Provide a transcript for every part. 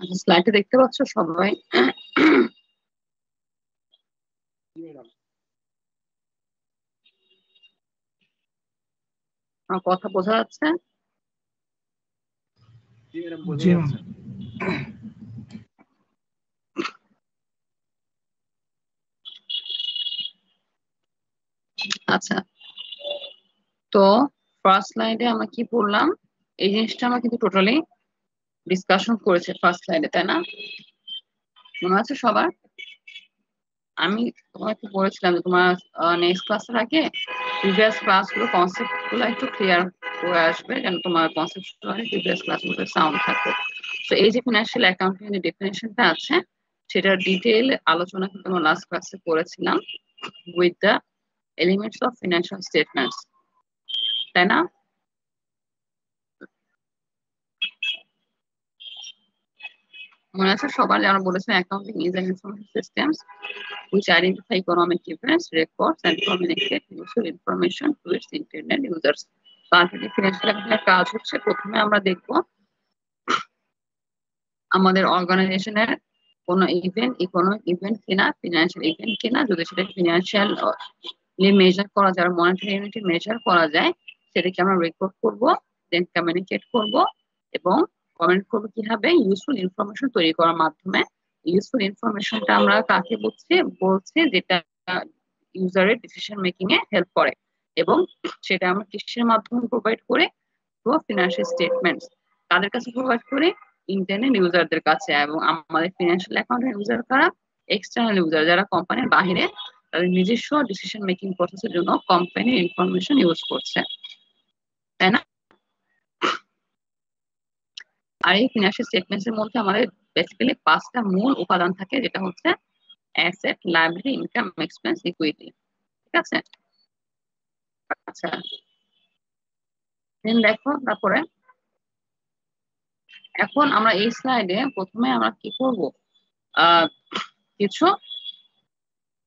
আচ্ছা, স্লাইডে দেখতে পাচ্ছ সবাই? আমার কথা বোঝা যাচ্ছে? আচ্ছা, তো ফার্স্ট স্লাইডে আমরা কি পড়লাম? এই জিনিসটা আমরা কিন্তু টোটালি ডিসকাশন করেছে ফার্স্ট স্লাইডে, তাই না? মনে আছে সবার? আমি তোমাকে বলেছিলাম যে তোমার নেক্সট ক্লাসের আগে প্রিভিয়াস ক্লাসগুলো কনসেপ্ট গুলো একটু ক্লিয়ার করে আসবে, যেন তোমার কনসেপ্ট প্রিভিয়াস ক্লাসগুলোতে সাউন্ড থাকবে। তো এই যে ফিনান্সিয়াল অ্যাকাউন্টিং এর ডেফিনেশনটা আছে, সেটার ডিটেইল আলোচনা কিন্তু আমরা লাস্ট ক্লাসে করেছিলাম with the elements of financial statements, তাই না? মনে আছে সবার? যারা বলেছেন accounting is an information systems which identify economic events, records, and communicate useful information to its internet users. তো আলটিমেটলি ফিনান্সিয়াল অ্যাকাউন্টিং কাজ হচ্ছে, প্রথমে আমরা দেখব আমাদের অর্গানাইজেশনের কোন ইভেন্ট ইকোনমিক ইভেন্ট কিনা, ফিনান্সিয়াল ইভেন্ট কিনা, যদি সেটা ফিনান্সিয়াল মেজার করা যায়, মনিটারি ইউনিটে মেজার করা যায়, সেটাকে আমরা রেকর্ড করব, দেন কমিউনিকেট করব এবং কমেন্ট করব কিভাবে ইউজফুল ইনফরমেশন তৈরি করার মাধ্যমে। ইউজফুল ইনফরমেশনটা আমরা কাকে বলছে যেটা ইউজারের ডিসিশন মেকিং এ হেল্প করে, এবং সেটা আমরা কিসের মাধ্যমে প্রোভাইড করে? ফিনান্সিয়াল স্টেটমেন্টস তাদের কাছে প্রোভাইড করে, ইন্টারনাল ইউজারদের কাছে। এবং আমাদের ফিনান্সিয়াল অ্যাকাউন্টের ইউজার কারা? এক্সটার্নাল ইউজার, যারা কোম্পানির বাহিরে তাদের নিজস্ব ডিসিশন মেকিং প্রসেসের জন্য কোম্পানির ইনফরমেশন ইউজ করছে, তাই না? আর এই ফিনান্সিয়াল স্টেটমেন্টস এর মধ্যে আমাদের বেসিক্যালি 5টা মূল উপাদান থাকে, যেটা হচ্ছে asset, liability, income, expense, equity. ঠিক আছে? আচ্ছা, দেন দেখো তারপরে এখন আমরা এই স্লাইডে প্রথমে আমরা কি করব? কিছু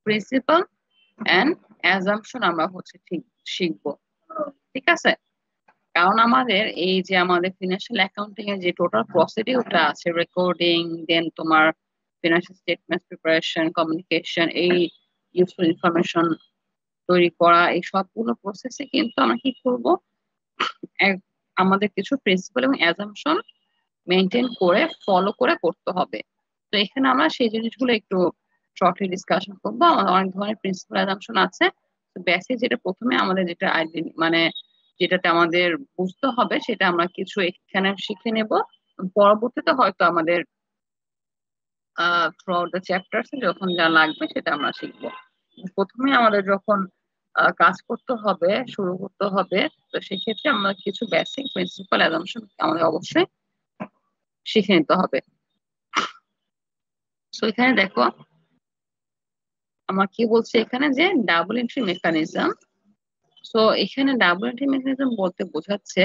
প্রিন্সিপাল এন্ড অ্যাজাম্পশন আমরা হচ্ছে ঠিক শিখবো। ঠিক আছে? কারণ আমাদের এই যে আমাদের ফিনান্সিয়াল অ্যাকাউন্টিং এর যে টোটাল প্রসিডিউরটা আছে, রেকর্ডিং, দেন তোমার ফিনান্সিয়াল স্টেটমেন্ট প্রিপারেশন, কমিউনিকেশন, এই ইউজফুল ইনফরমেশন তৈরি করা, এই সবগুলো প্রসেসে কিন্তু আমরা কি করব? আমাদের কিছু প্রিন্সিপাল এবং অ্যাজাম্পশন মেনটেন করে ফলো করে করতে হবে। তো এখানে আমরা সেই জিনিসগুলো একটু শর্টলি ডিসকাশন করবো। আমাদের অনেক ধরনের প্রিন্সিপাল অ্যাজাম্পশন আছে। বেসিক যেটা প্রথমে আমাদের যেটা মানে যেটাতে আমাদের বুঝতে হবে, সেটা আমরা কিছু এখানে শিখে নেব, পরবর্তীতে হয়তো আমাদের থ্রু আউট দ্য চ্যাপ্টার্স যখন যা লাগবে সেটা আমরা শিখবো। প্রথমে আমাদের যখন কাজ করতে হবে, শুরু করতে হবে, তো সেক্ষেত্রে আমরা কিছু বেসিক প্রিন্সিপাল অ্যাজাম্পশন আমাদের অবশ্যই শিখে নিতে হবে। তো এখানে দেখো আমার কি বলছে এখানে, যে ডাবল এন্ট্রি মেকানিজম। সো এখানে ডাবল এন্ট্রি মেকানিজম বলতে বোঝাচ্ছে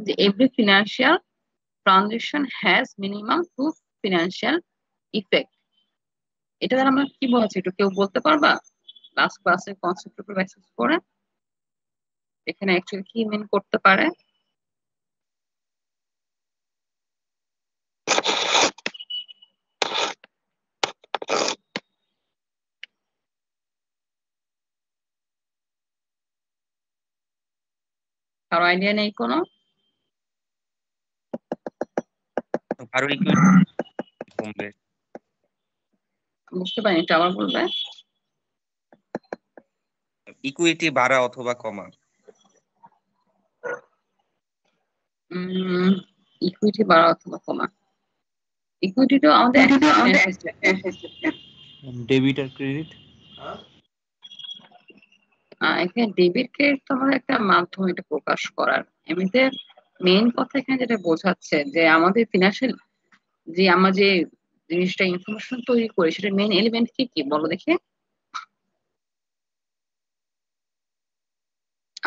যে every financial transaction has minimum two financial effect. এটা দ্বারা আমরা কি বোঝাচ্ছি একটু কেউ বলতে পারবা? লাস্ট ক্লাসের কনসেপ্ট উপর বেসিস করে এখানে অ্যাকচুয়ালি কি মিন করতে পারে? কারো আইডিয়া নেই কোনো? বুঝতে পারিনি, একটু আবার বলবে? ইকুইটি বাড়া অথবা কমা। ইকুইটি বাড়া অথবা কমা। ইকুইটি তো আমাদের ডেবিট আর ক্রেডিট। এখানে ডেবিট ক্রেডিট তো আমাদের একটা মাধ্যম এটা প্রকাশ করার। এমনিতে মেইন কথা এখানে যেটা বোঝাচ্ছে যে আমাদের ফিনান্সিয়াল যে আমরা যে জিনিসটা ইনফরমেশন তৈরি করি, সেটা মেইন এলিমেন্ট কি কি বলো দেখি?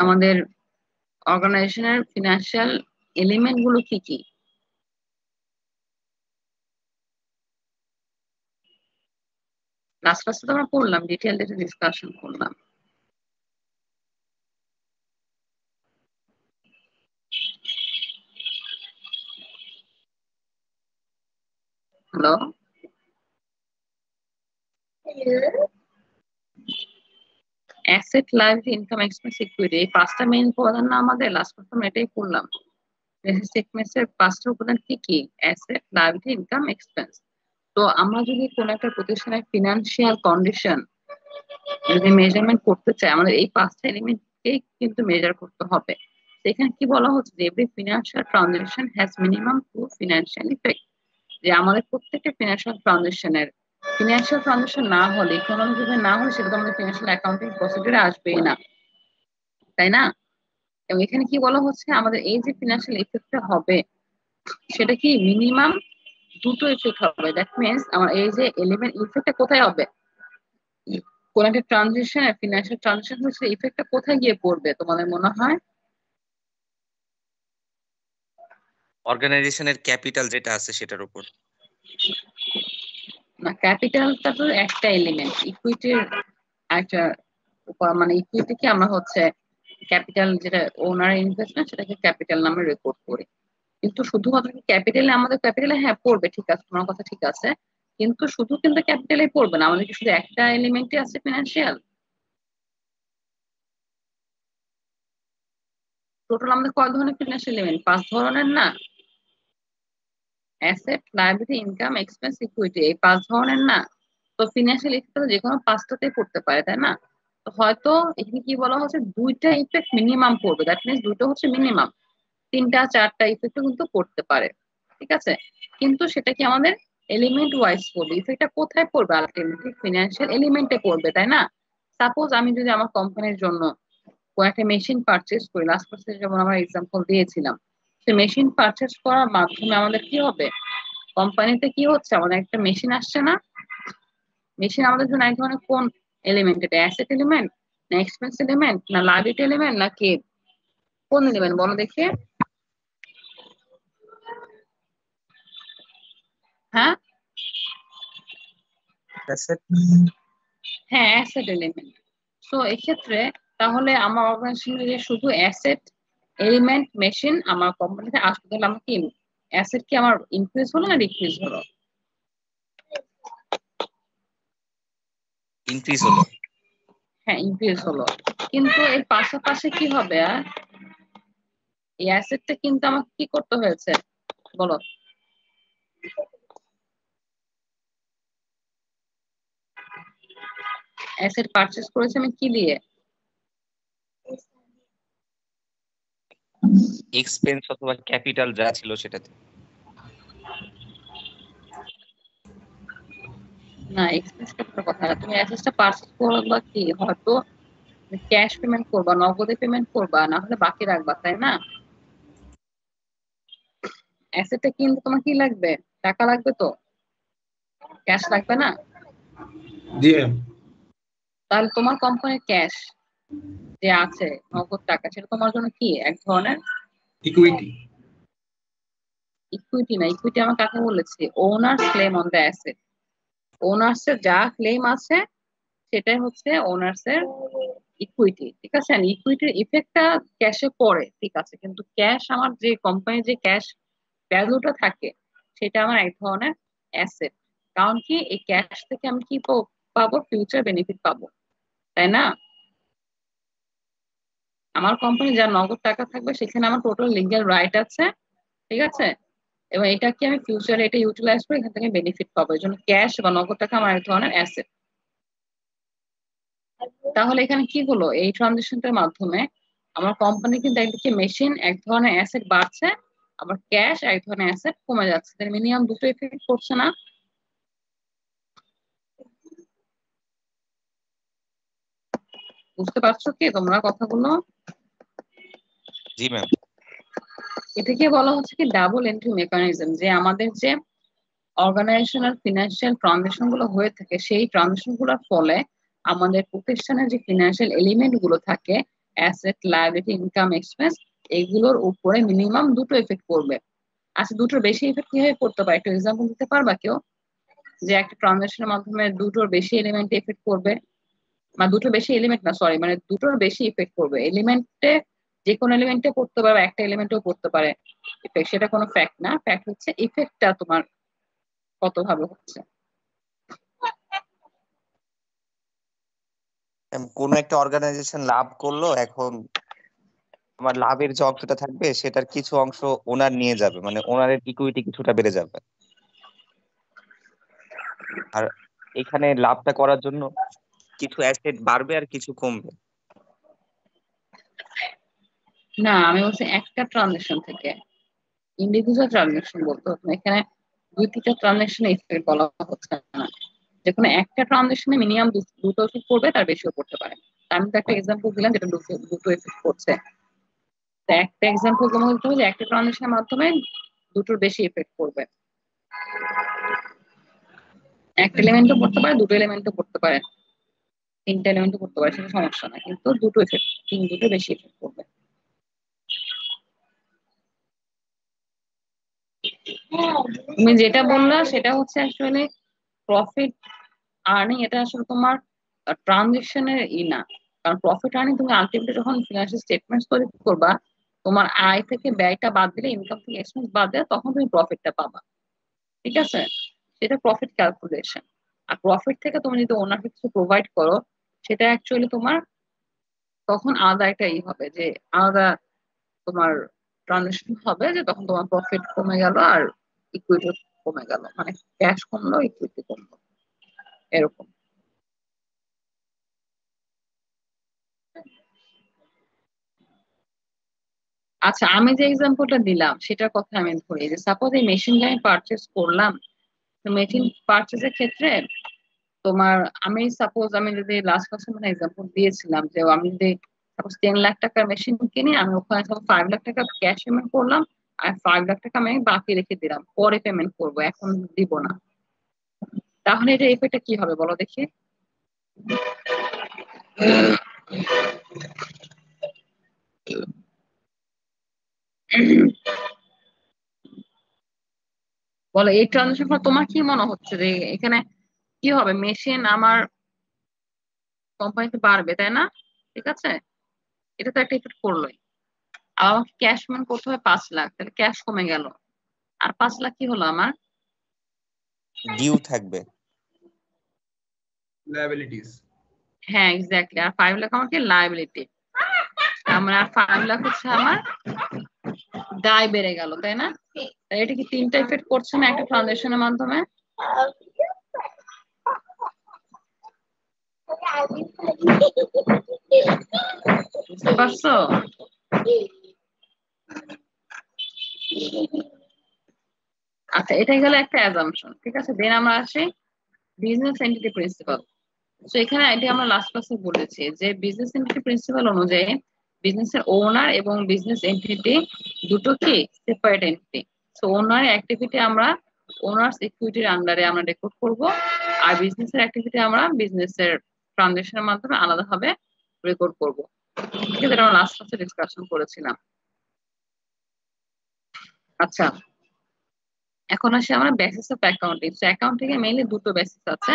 আমাদের অর্গানাইজেশনের ফিনান্সিয়াল এলিমেন্ট গুলো কি কি? লাস্ট ক্লাসে তো আমরা পড়লাম, ডিটেইল ডিসকাশন করলাম। Hello, asset, liability, income, expense, equity, এই পাঁচটা মেইন উপাদান না আমাদের? লাস্ট প্রথম এটাই পড়লাম। সিকোয়েন্সের পাঁচটা উপাদান কি কি? Asset, liability, income, expense. তো আমরা যদি কোনো একটা প্রতিষ্ঠানের ফিনান্সিয়াল কন্ডিশন যদি মেজারমেন্ট করতে চাই, আমাদের এই পাঁচটা এলিমেন্টকেই কিন্তু মেজার করতে হবে। এখানে কি বলা হচ্ছে যে every financial transaction has minimum two financial effect, যে আমাদের প্রত্যেকটা ফিনান্সিয়াল ট্রানজাকশন না হলে, ইকোনমিক ইভেন্ট না হলে, সেটা তো আমাদের ফিনান্সিয়াল অ্যাকাউন্টিং প্রসিডিউরে আসবেই না, তাই না? এবং এখানে কি বলা হচ্ছে, আমাদের এই যে ফিনান্সিয়াল ইফেক্টটা হবে সেটা কি মিনিমাম দুটো ইফেক্ট হবে। দ্যাট মিনস আমার এই যে এলিমেন্ট ইফেক্টটা কোথায় হবে, কোন একটা ট্রানজিশন ফিনান্সিয়াল ট্রানজিশন হচ্ছে, ইফেক্টটা কোথায় গিয়ে পড়বে তোমাদের মনে হয়? অর্গানাইজেশনের ক্যাপিটাল যেটা আছে সেটার উপর। না, ক্যাপিটালটা তো একটা এলিমেন্ট, ইকুইটির একটা মানে ইকুইটিকে আমরা হচ্ছে ক্যাপিটাল, যেটা ওনার ইনভেস্টমেন্ট সেটাকে ক্যাপিটাল নামে রেকর্ড করি। কিন্তু শুধুমাত্র ক্যাপিটালে, আমাদের ক্যাপিটালে হ্যাঁ পড়বে, ঠিক আছে, তোমার কথা ঠিক আছে, কিন্তু শুধু কিন্তু ক্যাপিটালে পড়বে না, আমাদের কি শুধু একটা এলিমেন্টই আছে ফিনান্সিয়াল? টোটাল আমাদের কয় ধরনের ফিনান্সিয়াল এলিমেন্ট? পাঁচ ধরনের না? Asset, liability, income, expense, equity, এই পাঁচ ধরনের না? তো ফিনান্সিয়াল ইফেক্ট যে কোনো পাঁচটাতেই পড়তে পারে, তাই না? তো হয়তো এখানে কি বলা হচ্ছে, দুইটা ইফেক্ট মিনিমাম পড়বে, দ্যাট মিনস দুটো হচ্ছে মিনিমাম, তিনটা চারটা ইফেক্ট কিন্তু পড়তে পারে, ঠিক আছে। কিন্তু সেটা কি আমাদের এলিমেন্ট ওয়াইজ পড়বে, ইফেক্টটা কোথায় পড়বে? আলটিমেটলি ফিনান্সিয়াল এলিমেন্টে পড়বে, তাই না? সাপোজ আমি যদি আমার কোম্পানির জন্য কোন একটা মেশিন পারচেজ করি, লাস্ট বছর যেমন আমরা এক্সাম্পল দিয়েছিলাম, সে মেশিন পারচেজ করার মাধ্যমে আমাদের কি হবে, কোম্পানিতে কি হচ্ছে, আমাদের একটা মেশিন আসছে না? মেশিন আমাদের জন্য এক ধরনের কোন এলিমেন্ট, এটা অ্যাসেট এলিমেন্ট না এক্সপেন্স এলিমেন্ট না লায়াবিলিটি এলিমেন্ট না কি, কোন এলিমেন্ট বলো দেখি? হ্যাঁ, অ্যাসেট। হ্যাঁ, অ্যাসেট এলিমেন্ট। সো এক্ষেত্রে তাহলে আমার অর্গানাইজেশনে যে শুধু অ্যাসেট এলিমেন্ট মেশিন আমার কোম্পানিতে আসবে, তাহলে আমার কি অ্যাসেট কি আমার ইনক্রিজ হলো না ডিক্রিজ হলো? ইনক্রিজ হলো। হ্যাঁ, ইনক্রিজ হলো। কিন্তু এর পাশাপাশি কি হবে, এই অ্যাসেটটা কিন্তু আমাকে কি করতে হয়েছে বলো? অ্যাসেট পারচেজ করেছে আমি কি দিয়ে? এক্সপেন্স অথবা ক্যাপিটাল যা ছিল সেটাতে। না, এক্সপেন্স ক্যাপিটাল কথা না, তুমি অ্যাসেটটা পারচেজ করবা কি, হয়তো ক্যাশ পেমেন্ট করবা, নগদে পেমেন্ট করবা, না হলে বাকি রাখবা, তাই না? অ্যাসেটটা কিনতে তোমার কি লাগবে? টাকা লাগবে তো, ক্যাশ লাগবে না? জি তাহলে তোমার কোম্পানির ক্যাশ যে আছে, নগদ টাকা, সেটা তোমার জন্য কি এক ধরনের ইকুইটি। ইকুইটি? না, ইকুইটি আমার কাকে বলেছি, owners claim on the asset. Owners এর যা ক্লেম আছে সেটাই হচ্ছে ওনার্স এর ইকুইটি, ঠিক আছে। ইকুইটির ইফেক্টটা ক্যাশে পড়ে, ঠিক আছে, কিন্তু ক্যাশ, আমার যে কোম্পানির যে ক্যাশ ভ্যালুটা থাকে, সেটা আমার এক ধরনের অ্যাসেট। কারণ কি, এই ক্যাশ থেকে আমি কি পাবো, ফিউচার বেনিফিট পাবো, তাই না? আমার কোম্পানি যা নগদ টাকা থাকবে সেখানে আমার টোটাল লিগ্যাল রাইট আছে, ঠিক আছে, এবং এটা কি আমি ফিউচারে এটা ইউটিলাইজ করে এখান থেকে বেনিফিট পাবো, এই জন্য ক্যাশ বা নগদ টাকা আমার এক ধরনের অ্যাসেট। তাহলে এখানে কি হলো, এই ট্রানজেকশনটার মাধ্যমে আমার কোম্পানি কিন্তু একদিকে মেশিন এক ধরনের অ্যাসেট বাড়ছে, আবার ক্যাশ এক ধরনের অ্যাসেট কমে যাচ্ছে, মিনিমাম দুটো ইফেক্ট করছে না? বুঝতে পারছো কি তোমরা কথাগুলো? জি ম্যাম। এটাকে বলা হচ্ছে কি ডাবল এন্ট্রি মেকানিজম, যে আমাদের যে অর্গানাইজেশনাল ফিনান্সিয়াল ট্রানজেকশন গুলো হয়ে থাকে, সেই ট্রানজেকশন গুলোর ফলে আমাদের প্রতিষ্ঠানের যে ফিনান্সিয়াল এলিমেন্ট গুলো থাকে, অ্যাসেট, লায়াবিলিটি, ইনকাম, এক্সপেন্স, এগুলোর উপরে মিনিমাম দুটো এফেক্ট পড়বে। আচ্ছা, দুটোর বেশি এফেক্ট কিভাবে পড়তে পারে, একটু এক্সাম্পল দিতে পারবা কেউ, যে একটা ট্রানজেকশনের মাধ্যমে দুটোর বেশি এলিমেন্ট এফেক্ট করবে, বা দুটোর বেশি এলিমেন্ট না, সরি, মানে দুটোর বেশি ইফেক্ট করবে এলিমেন্টে, যে কোনো এলিমেন্টে পড়তে পারে, একটা এলিমেন্টেও পড়তে পারে ইফেক্ট, সেটা কোনো ফ্যাক্ট না, ফ্যাক্ট হচ্ছে ইফেক্টটা তোমার কত ভাবে হচ্ছে। কোন একটা অর্গানাইজেশন লাভ করলো, এখন আমার লাভের যে অংশটা থাকবে সেটার কিছু অংশ ওনার নিয়ে যাবে, মানে ওনারের ইকুইটি কিছুটা বেড়ে যাবে। আর এখানে লাভটা করার জন্য কিছু অ্যাসেট বাড়বে আর কিছু কমবে। না, আমি বলছি একটা ট্রানজাকশন থেকে, ইন্ডিভিজুয়াল ট্রানজাকশন বলতে হতো না। এখানে 2-3টা ট্রানজাকশন ইফেক্ট বলা হচ্ছে না, যে কোনো একটা ট্রানজাকশনে মিনিমাম দুটো ইফেক্ট করবে, তার বেশিও করতে পারে। আমি তো একটা এক্সাম্পল দিলাম যেটা দুটো ইফেক্ট করছে। তো একটা এক্সাম্পল তোমাকে দিতে হবে যে একটা ট্রানজাকশনের মাধ্যমে দুটোর বেশি ইফেক্ট করবে। একটা এলিমেন্টও পড়তে পারে, দুটো এলিমেন্টও পড়তে পারে, 3টা এলিমেন্টও পড়তে পারে, সেটা সমস্যা না, কিন্তু দুটো ইফেক্ট, দুটো বেশি ইফেক্ট করবে। তুমি যেটা বললা সেটা হচ্ছে অ্যাকচুয়ালি প্রফিট আর্নিং, এটা আসলে তোমার ট্রানজেকশনের না। কারণ প্রফিট আর্নিং তুমি আলটিমেটলি যখন ফিনান্সিয়াল স্টেটমেন্টস তৈরি করবা, তোমার আয় থেকে ব্যয়টা বাদ দিলে, ইনকাম থেকে এক্সপেন্স বাদ দিলে, তখন তুমি প্রফিটটা পাবা। ঠিক আছে, সেটা প্রফিট ক্যালকুলেশন। আর প্রফিট থেকে তুমি যদি ওনাকে কিছু প্রোভাইড করো, সেটা অ্যাকচুয়ালি তোমার তখন আলাদা একটা হবে, যে আলাদা তোমার ট্রানজেকশন হবে, যে তখন তোমার প্রফিট কমে গেল আর ইকুইটি কমে গেল, মানে ক্যাশ কমলো, ইকুইটি কমলো, এরকম। আচ্ছা, আমি যে এক্সাম্পলটা দিলাম সেটার কথা আমি ধরি, যে সাপোজ এই মেশিনটা আমি পারচেস করলাম। মেশিন পারচেসের ক্ষেত্রে তোমার, আমি যদি লাস্ট ক্লাসে মানে এক্সাম্পল দিয়েছিলাম, যে আমি যদি সাপোজ 10 লাখ টাকার মেশিন কিনি, আমি ওখানে 5 লাখ টাকা ক্যাশ পেমেন্ট করলাম, আর 5 লাখ টাকা আমি বাকি রেখে দিলাম, পরে পেমেন্ট করব, এখন দিব না। তাহলে এটা এফেক্টটা কি হবে বলো দেখি। বলো, এই ট্রানজাকশন তোমার কি মনে হচ্ছে যে এখানে কি হবে? মেশিন আমার কোম্পানিতে বাড়বে, তাই না? ঠিক আছে, এটা তো একটা ইফেক্ট করলোই। আর আমাকে ক্যাশ পেমেন্ট করতে হয় 5 লাখ, তাহলে ক্যাশ কমে গেল। আর 5 লাখ কি হলো আমার? ডিউ থাকবে, লায়াবিলিটিস। হ্যাঁ, এক্স্যাক্টলি। আর 5 লাখ আমাকে লায়াবিলিটি, আমার আর 5 লাখ হচ্ছে আমার দায় বেড়ে গেল, তাই না? তাই এটা কি 3টা ইফেক্ট করছে না একটা ট্রানজাকশনের মাধ্যমে? বুঝতে পারছো? আচ্ছা, এটাই গেল একটা অ্যাজাম্পশন। ঠিক আছে, দেন আমরা আসি বিজনেস এন্টিটি প্রিন্সিপাল। তো এখানে এটা আমরা লাস্ট ক্লাসে বলেছি যে বিজনেস এন্টিটি প্রিন্সিপাল অনুযায়ী বিজনেসের ওনার এবং বিজনেস এন্টিটি দুটো কি সেপারেট এন্টিটি। সো ওনার অ্যাক্টিভিটি আমরা ওনার্স ইকুইটির আন্ডারে আমরা রেকর্ড করব, আর বিজনেসের অ্যাক্টিভিটি আমরা বিজনেসের ট্রানজাকশনের মাধ্যমে আলাদাভাবে রেকর্ড করব। ঠিক আছে, এটা আমরা লাস্ট ক্লাসে ডিসকাশন করেছিলাম। আচ্ছা, এখন আসি আমরা বেসিস অফ অ্যাকাউন্টিং। তো অ্যাকাউন্টিং এ মেইনলি দুটো বেসিস আছে,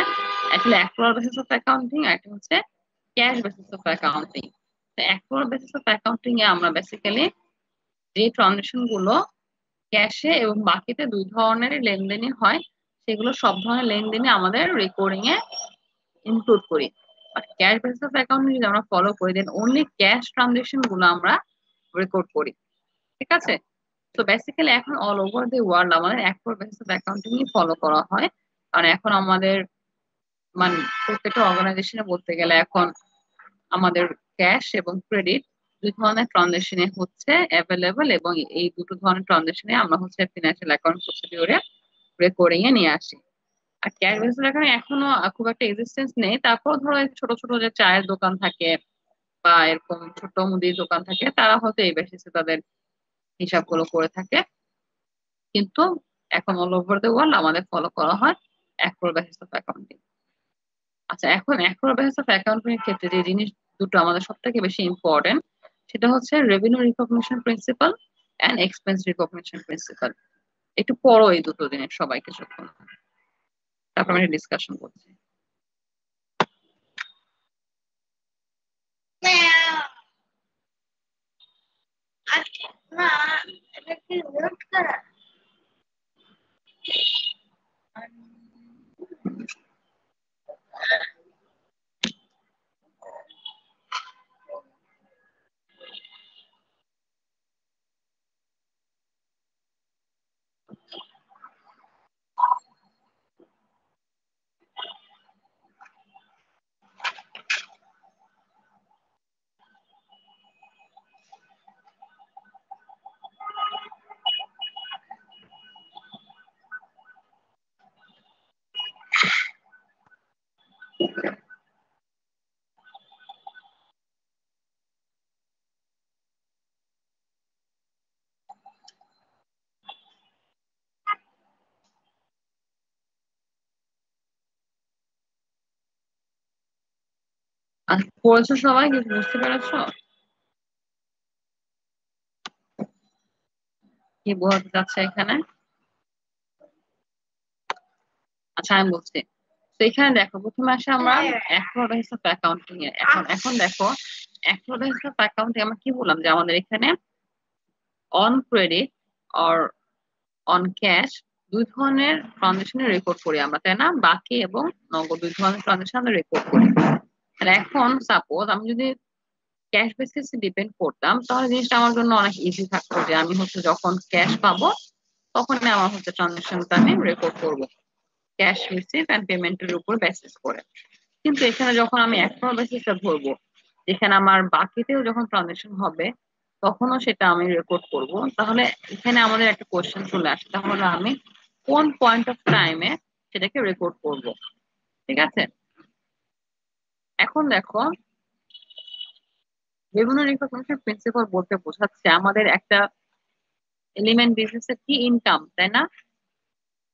একটা হলো অ্যাক্রুয়াল বেসিস অফ অ্যাকাউন্টিং, আর একটা হচ্ছে ক্যাশ বেসিস অফ অ্যাকাউন্টিং। তো অ্যাক্রুয়াল বেসিস অফ অ্যাকাউন্টিং এ আমরা বেসিক্যালি যে ট্রানজাকশন গুলো ক্যাশে এবং বাকিতে দুই ধরনের লেনদেনই হয়, সেগুলো সব ধরনের লেনদেনই আমাদের রেকর্ডিং এ ইনক্লুড করি। But cash basis of accounting যদি আমরা ফলো করি, দেন অনলি ক্যাশ ট্রানজাকশন গুলো আমরা রেকর্ড করি। ঠিক আছে, তো বেসিক্যালি এখন অল ওভার দি ওয়ার্ল্ড আমাদের accrual basis of accounting follow করা হয়। কারণ এখন আমাদের মানে প্রত্যেকটা অর্গানাইজেশনে বলতে গেলে এখন আমাদের ক্যাশ এবং ক্রেডিট দুই ধরনের ট্রানজাকশনে হচ্ছে অ্যাভেলেবল, এবং এই দুটো ধরনের ট্রানজাকশনে আমরা হচ্ছে ফিনান্সিয়াল অ্যাকাউন্ট প্রসিডিউরে রেকর্ডিং এ নিয়ে আসি। আর ক্যাশ বেসিস অ্যাকাউন্ট এখনো খুব একটা এক্সিস্টেন্স নেই, তারপর ধরো এই ছোট ছোট যে চায়ের দোকান থাকে বা এরকম ছোট মুদির দোকান থাকে, তারা হয়তো এই বেসিসে তাদের হিসাবগুলো করে থাকে। কিন্তু এখন অল ওভার দ্য ওয়ার্ল্ড আমাদের ফলো করা হয় অ্যাক্রুয়াল বেসিস অফ অ্যাকাউন্টিং। আচ্ছা, এখন অ্যাক্রুয়াল বেসিস অফ অ্যাকাউন্টিং এর ক্ষেত্রে যে জিনিস দুটো আমাদের সব থেকে বেশি ইম্পর্টেন্ট, সেটা হচ্ছে revenue recognition principle and expense recognition principle. একটু পড়ো এই দুটো জিনিস সবাইকে যখন, তারপর আমি ডিসকাশন করছি। আর পড়েছো সবাই, কিছু বুঝতে পেরেছো কি বোঝাতে চাচ্ছে এখানে? আচ্ছা আমি বলছি, তো এখানে দেখো প্রথমে আসে আমরা অ্যাক্রোডেন্স অফ অ্যাকাউন্টিং এ। এখন দেখো অ্যাক্রোডেন্স অফ অ্যাকাউন্টিং আমরা কি বললাম যে আমাদের এখানে on credit or on cash দুই ধরনের ট্রানজাকশনের রেকর্ড করি আমরা, তাই না? বাকি এবং নগদ দুই ধরনের ট্রানজাকশন আমরা রেকর্ড করি। তাহলে এখন সাপোজ আমি যদি ক্যাশ বেসিসে ডিপেন্ড করতাম তাহলে জিনিসটা আমার জন্য অনেক ইজি থাকতো, যে আমি হচ্ছে যখন ক্যাশ পাবো তখনই আমার হচ্ছে ট্রানজাকশনটা আমি রেকর্ড করবো ক্যাশ রিসিভ এন্ড পেমেন্টের উপর বেসিস করে। কিন্তু এখানে যখন আমি অ্যাক্রো বেসিসটা ধরবো, যেখানে আমার বাকিতেও যখন ট্রানজাকশন হবে তখনও সেটা আমি রেকর্ড করব, তাহলে এখানে আমাদের একটা কোশ্চেন চলে আসে, তাহলে আমি কোন পয়েন্ট অফ টাইমে সেটাকে রেকর্ড করব? ঠিক আছে, এখন দেখো রেভিনিউ রিকগনিশন প্রিন্সিপাল বলতে বোঝাচ্ছে আমাদের একটা এলিমেন্ট বিজনেসের কি ইনকাম, তাই না?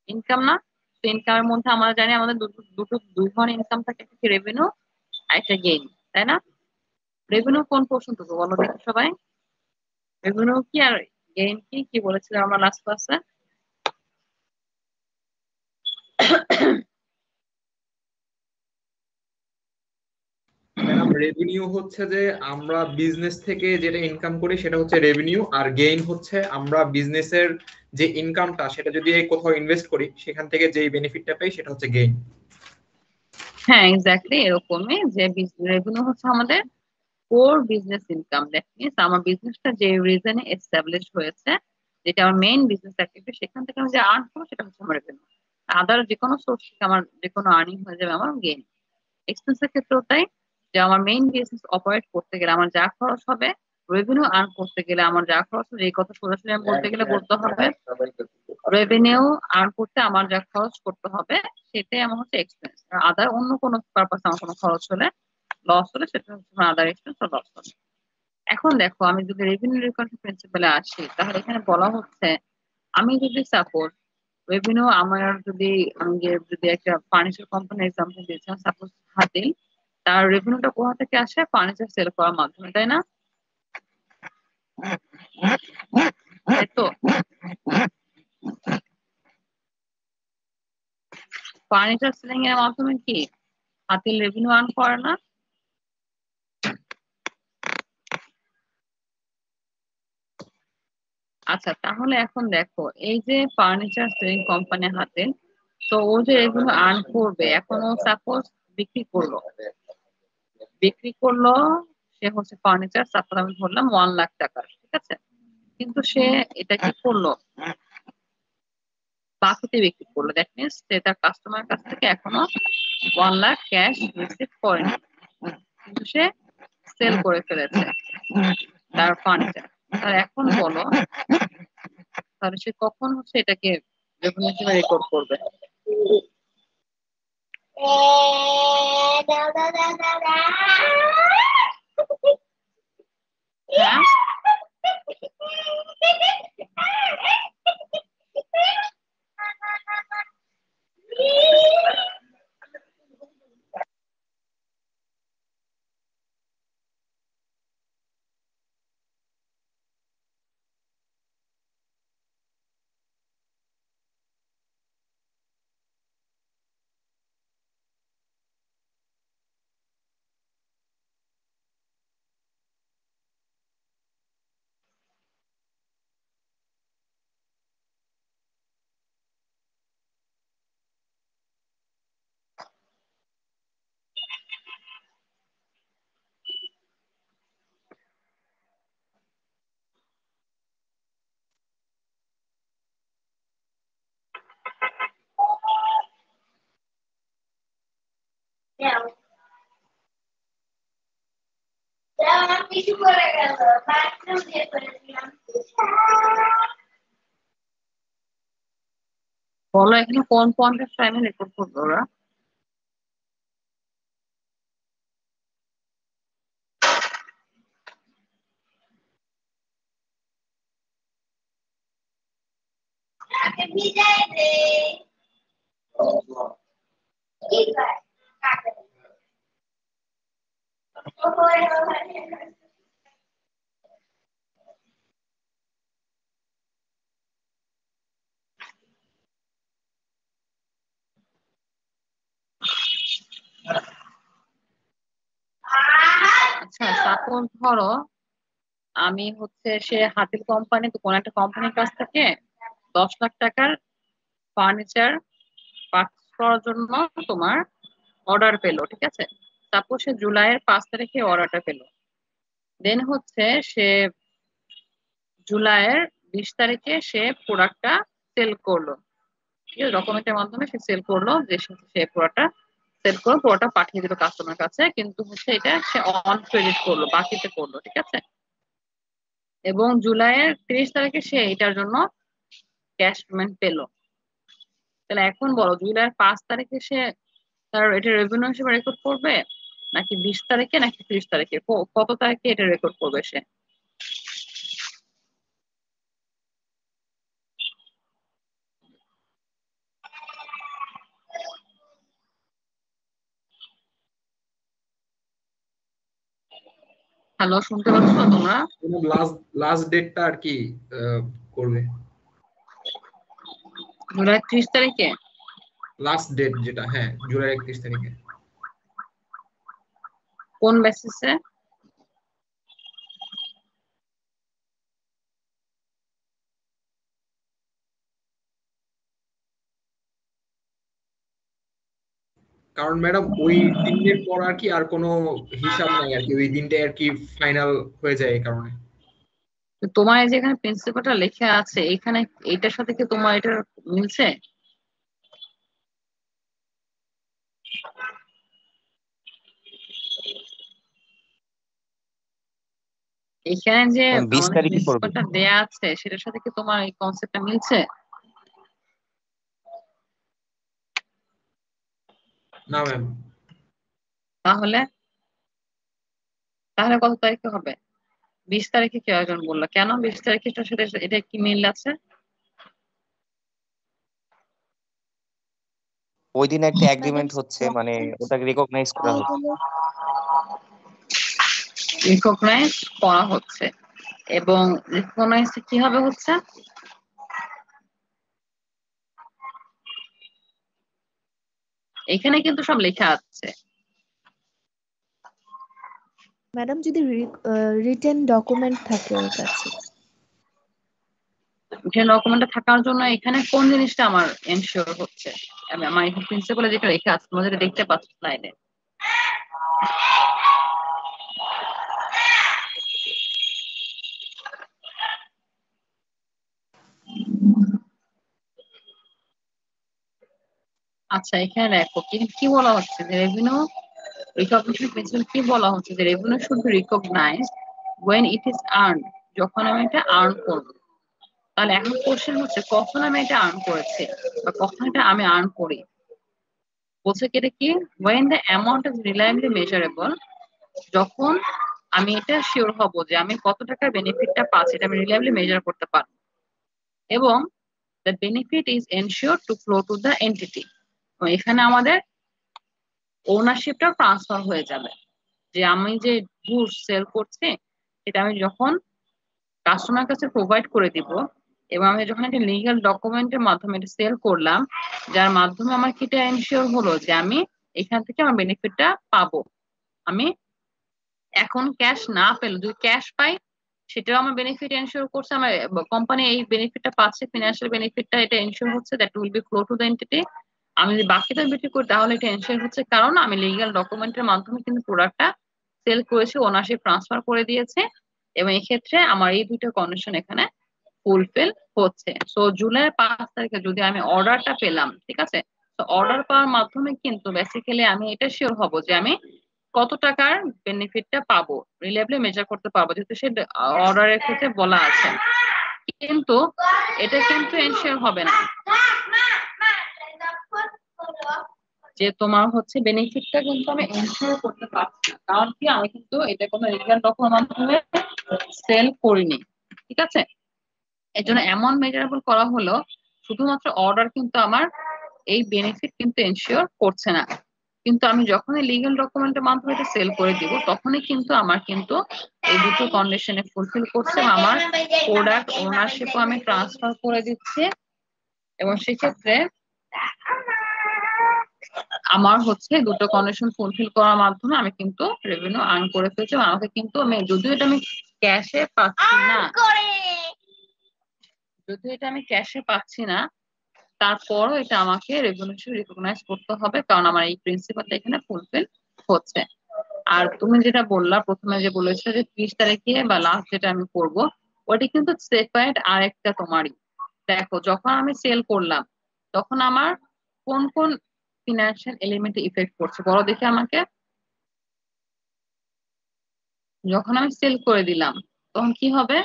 ইনকাম না? তো ইনকামের মধ্যে আমরা জানি আমাদের দুই ধরনের ইনকাম থাকে, একটা রেভিনিউ আর একটা গেইন, তাই না? রেভিনিউ কোন পোর্শনটুকু বলো দেখি সবাই? রেভিনিউ কি আর গেইন কি, কি বলেছিলাম আমরা লাস্ট ক্লাসে? ম্যাডাম রেভিনিউ হচ্ছে যে আমরা বিজনেস থেকে যেটা ইনকাম করি সেটা হচ্ছে রেভিনিউ, আর গেইন হচ্ছে আমরা বিজনেসের যে ইনকামটা সেটা যদি কোথাও ইনভেস্ট করি সেখান থেকে যেই বেনিফিটটা পাই সেটা হচ্ছে গেইন। হ্যাঁ এক্স্যাক্টলি এরকমই, যে রেভিনিউ হচ্ছে আমাদের core business income. That means আমার বিজনেসটা যে রিজনে এস্টাবলিশ হয়েছে, যেটা আমার মেইন বিজনেস অ্যাক্টিভিটি, সেখান থেকে আমি যে আর্ন করবো সেটা হচ্ছে আমার রেভিনিউ। আদার যে কোনো সোর্স থেকে আমার যে কোনো আর্নিং হয়ে যাবে আমার গেইন। এক্সপেন্সের ক্ষেত্রেও তাই, যে আমার মেইন বিজনেস অপারেট করতে গেলে আমার যা খরচ হবে, রেভিনিউ আর্ন করতে গেলে আমার যা খরচ হবে, এই কথা সরাসরি আমি বলতে গেলে বলতে হবে রেভিনিউ আর্ন করতে আমার যা খরচ করতে হবে সেটাই আমার হচ্ছে এক্সপেন্স। আর আদার অন্য কোনো পারপাসে আমার কোনো খরচ হলে, লস হলে, সেটা হচ্ছে আদার এক্সপেন্স বা লস হবে। এখন দেখো আমি যদি রেভিনিউ রিকভারি প্রিন্সিপালে আসি, তাহলে এখানে বলা হচ্ছে আমি যদি সাপোজ রেভিনিউ আমার যদি আমি যদি একটা ফার্নিচার কোম্পানি এক্সাম্পল দিয়েছিলাম, সাপোজ হাতিল, তার রেভিনিউটা কোথা থেকে আসে? ফার্নিচার সেল করার মাধ্যমে, তাই না? তাই তো, ফার্নিচার সেলিং এর মাধ্যমে কি হাতিল রেভিনিউ আর্ন করে না? আচ্ছা তাহলে এখন দেখো এই যে ফার্নিচার সেলিং কোম্পানি হাতে, তো ও যে রেভিনিউ আর্ন করবে, এখন ও সাপোজ বিক্রি করলো, সে হচ্ছে ফার্নিচার সাপোজ আমি বললাম 1 লাখ টাকার, ঠিক আছে? কিন্তু সে এটা কি করলো, বাকিতে বিক্রি করলো। দ্যাট মিনস সে তার কাস্টমার কাছ থেকে এখনো 1 লাখ ক্যাশ রিসিভ করেনি, কিন্তু সে সেল করে ফেলেছে তার ফার্নিচার। আর এখন বলো তাহলে সে কখন হচ্ছে এটাকে রেভিনিউ হিসেবে রেকর্ড করবে? হ্যাঁ বলো এখানে কোন পয়েন্ট অফ টাইমে রেকর্ড করবে ওরা? আচ্ছা সাপোজ ধরো আমি হচ্ছে সে হাতির কোম্পানি তো কোন একটা কোম্পানির কাছ থেকে 10 লাখ টাকার ফার্নিচার পারচেজ করার জন্য তোমার অর্ডার পেলো, ঠিক আছে? সাপোজ সে জুলাইয়ের 5 তারিখে অর্ডারটা পেলো, দেন হচ্ছে সে জুলাইয়ের 20 তারিখে সে প্রোডাক্টটা সেল করলো, ঠিক আছে? ডকুমেন্টের মাধ্যমে সে সেল করলো, যে সে প্রোডাক্টটা সেল করে পুরোটা পাঠিয়ে দিল কাস্টমার কাছে, কিন্তু হচ্ছে এটা সে অন ক্রেডিট করলো, বাকিতে করলো, ঠিক আছে? এবং জুলাইয়ের 30 তারিখে সে এটার জন্য ক্যাশ পেমেন্ট পেলো। তাহলে এখন বলো জুলাইয়ের 5 তারিখে সে তার এটা রেভিনিউ হিসেবে রেকর্ড করবে, নাকি 20 তারিখে, নাকি 30 তারিখে? কত তারিখে এটা রেকর্ড করবে সে? হ্যালো, শুনতে পাচ্ছ তোমরা? লাস্ট ডেটটা আর কি করবে, জুলাই 30 তারিখে। লাস্ট ডেট যেটা, হ্যাঁ জুলাই 31 তারিখে। কোন বেসিসে? কারণ ম্যাডাম ওই দিনের পর আর কি আর কোনো হিসাব নাই আর কি, ওই দিনটা আর কি ফাইনাল হয়ে যায় এই কারণে। তোমার এই যে এখানে প্রিন্সিপালটা লেখা আছে এখানে, এটার সাথে কি তোমার এটা মিলছে? এখানে যে 20 আমাদের তারিখে করবে। প্রিন্সিপালটা দেয়া আছে সেটার সাথে কি তোমার এই কনসেপ্টটা মিলছে? না ম্যাম। তাহলে তাহলে কত তারিখে হবে? 20 তারিখে কেউ একজন বললো, কেন 20 তারিখেটার সাথে এটা কি মিল আছে? ওই দিন একটা ম্যাডাম এগ্রিমেন্ট হচ্ছে, মানে ওটাকে রিকগনাইজ করা হচ্ছে। রিকগনাইজ করা হচ্ছে, এবং রিকগনাইজ কিভাবে হচ্ছে? এখানে কিন্তু সব লেখা আছে। ম্যাডাম যদি রিটেন ডকুমেন্ট থাকে ওর কাছে, যে ডকুমেন্টটা থাকার জন্য এখানে কোন জিনিসটা আমার এনশিওর হচ্ছে? আমি আমার এখানে প্রিন্সিপালে যেটা লেখা আছে তোমরা যেটা দেখতে পাচ্ছ স্লাইডে, আচ্ছা এখানে দেখো কি কি বলা হচ্ছে, যে রেভিনিউ রিকগনিশন প্রিন্সিপাল কি বলা হচ্ছে, যে revenue should be recognized when it is earned, যখন আমি এটা আর্ন করব। তাহলে এখন কোশ্চেন হচ্ছে কখন আমি এটা আর্ন করেছি বা কখন এটা আমি আর্ন করি। বলছে কি এটা কি, when the amount is reliably measurable, যখন আমি এটা শিওর হব যে আমি কত টাকার বেনিফিটটা পাচ্ছি, এটা আমি রিলায়েবলি মেজার করতে পারবো, এবং the benefit is ensured to flow to the entity। এখানে আমাদের ওনারশিপটা ট্রান্সফার হয়ে যাবে, যে আমি যে গুডস সেল করছি এটা আমি যখন কাস্টমার কাছে প্রোভাইড করে দিব, এবং আমি যখন একটা লিগ্যাল ডকুমেন্টের মাধ্যমে এটা সেল করলাম, যার মাধ্যমে আমার কিটা এনশিওর হলো যে আমি এখান থেকে আমার বেনিফিটটা পাবো। আমি এখন ক্যাশ না পেলে যদি ক্যাশ পাই সেটাও আমার বেনিফিট এনশিওর করছে, আমার কোম্পানি এই বেনিফিটটা পাচ্ছে, ফিনান্সিয়াল বেনিফিটটা এটা এনশিওর হচ্ছে, that will be flow to the entity. আমি যদি বাকিটা বিক্রি করি তাহলে এটা এনশিওর হচ্ছে, কারণ আমি লিগ্যাল ডকুমেন্টের মাধ্যমে কিন্তু প্রোডাক্টটা সেল করেছি, ওনারশিপ ট্রান্সফার করে দিয়েছে, এবং এই ক্ষেত্রে আমার এই দুইটা কন্ডিশন এখানে ফুলফিল হচ্ছে। সো জুলাইয়ের 5 তারিখে যদি আমি অর্ডারটা পেলাম, ঠিক আছে, তো অর্ডার পাওয়ার মাধ্যমে কিন্তু বেসিক্যালি আমি এটা শিওর হব যে আমি কত টাকার বেনিফিটটা পাবো, রিলেবলি মেজার করতে পারবো, যেহেতু সে অর্ডারের ক্ষেত্রে বলা আছে। কিন্তু এটা কিন্তু এনশিওর হবে না যে তোমার হচ্ছে বেনিফিটটা কিন্তু আমি এনশিওর করতে পারছি না, কারণ কি আমি কিন্তু এটা কোনো লিগ্যাল ডকুমেন্ট মাধ্যমে সেল করিনি, ঠিক আছে? এর জন্য এমন মেজারেবল করা হলো শুধুমাত্র অর্ডার কিন্তু আমার এই বেনিফিট কিন্তু এনশিওর করছে না। কিন্তু আমি যখনই লিগ্যাল ডকুমেন্টের মাধ্যমে এটা সেল করে দিব তখনই কিন্তু আমার কিন্তু এই দুটো কন্ডিশনে ফুলফিল করছে এবং আমার প্রোডাক্ট ওনারশিপও আমি ট্রান্সফার করে দিচ্ছি এবং সেক্ষেত্রে আমার হচ্ছে দুটো কন্ডিশন ফুলফিল করার মাধ্যমে আমি কিন্তু রেভিনিউ আর্ন করে ফেলছি এবং আমাকে কিন্তু আমি যদিও এটা আমি ক্যাশে পাচ্ছি না তারপরও এটা আমাকে রেভিনিউ হিসেবে রিকগনাইজ করতে হবে কারণ আমার এই প্রিন্সিপালটা এখানে ফুলফিল হচ্ছে। আর তুমি যেটা বললা প্রথমে যে বলেছো যে 30 তারিখে বা লাস্ট যেটা আমি করব ওটা কিন্তু সেপারেট আরেকটা তোমারই। দেখো যখন আমি সেল করলাম তখন আমার কোন কোন ফিনান্সিয়াল এলিমেন্টে ইফেক্ট করছে বড় দেখে আমাকে। যখন আমি সেল করে দিলাম তখন কি হবে,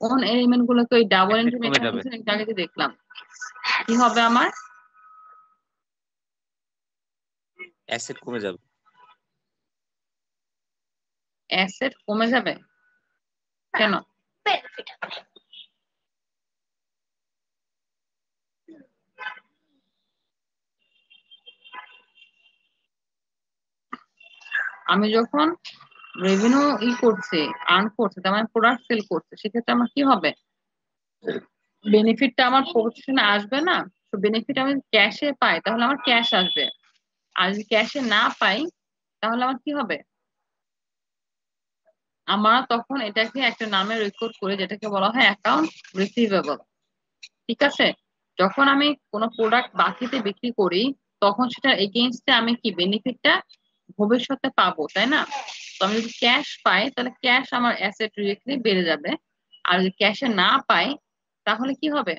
কোন এলিমেন্ট গুলোকে ওই ডাবল অ্যাসেট এন্ট্রি কমে যাবে, মেকানিজম আগে যে দেখলাম কি হবে, আমার অ্যাসেট কমে যাবে। অ্যাসেট কমে যাবে কেন? আমি যখন রেভিনিউ করছি আর্ন করছে তার মানে প্রোডাক্ট সেল করছে সেক্ষেত্রে আমার কি হবে, বেনিফিটটা আমার প্রফেশনে আসবে না। তো বেনিফিট আমি ক্যাশে পাই তাহলে আমার ক্যাশ আসবে, আর যদি ক্যাশে না পাই তাহলে আমার কি হবে, আমার তখন এটাকে একটা নামে রেকর্ড করে যেটাকে বলা হয় অ্যাকাউন্ট রিসিভেবল। ঠিক আছে, যখন আমি কোনো প্রোডাক্ট বাকিতে বিক্রি করি তখন সেটা এগেইনস্টে আমি কি বেনিফিটটা ভবিষ্যতে পাবো, তাই না? তো আমি যদি ক্যাশ পাই তাহলে ক্যাশ আমার অ্যাসেট ডিরেক্টলি বেড়ে যাবে, আর যদি ক্যাশে না পাই তাহলে কি হবে,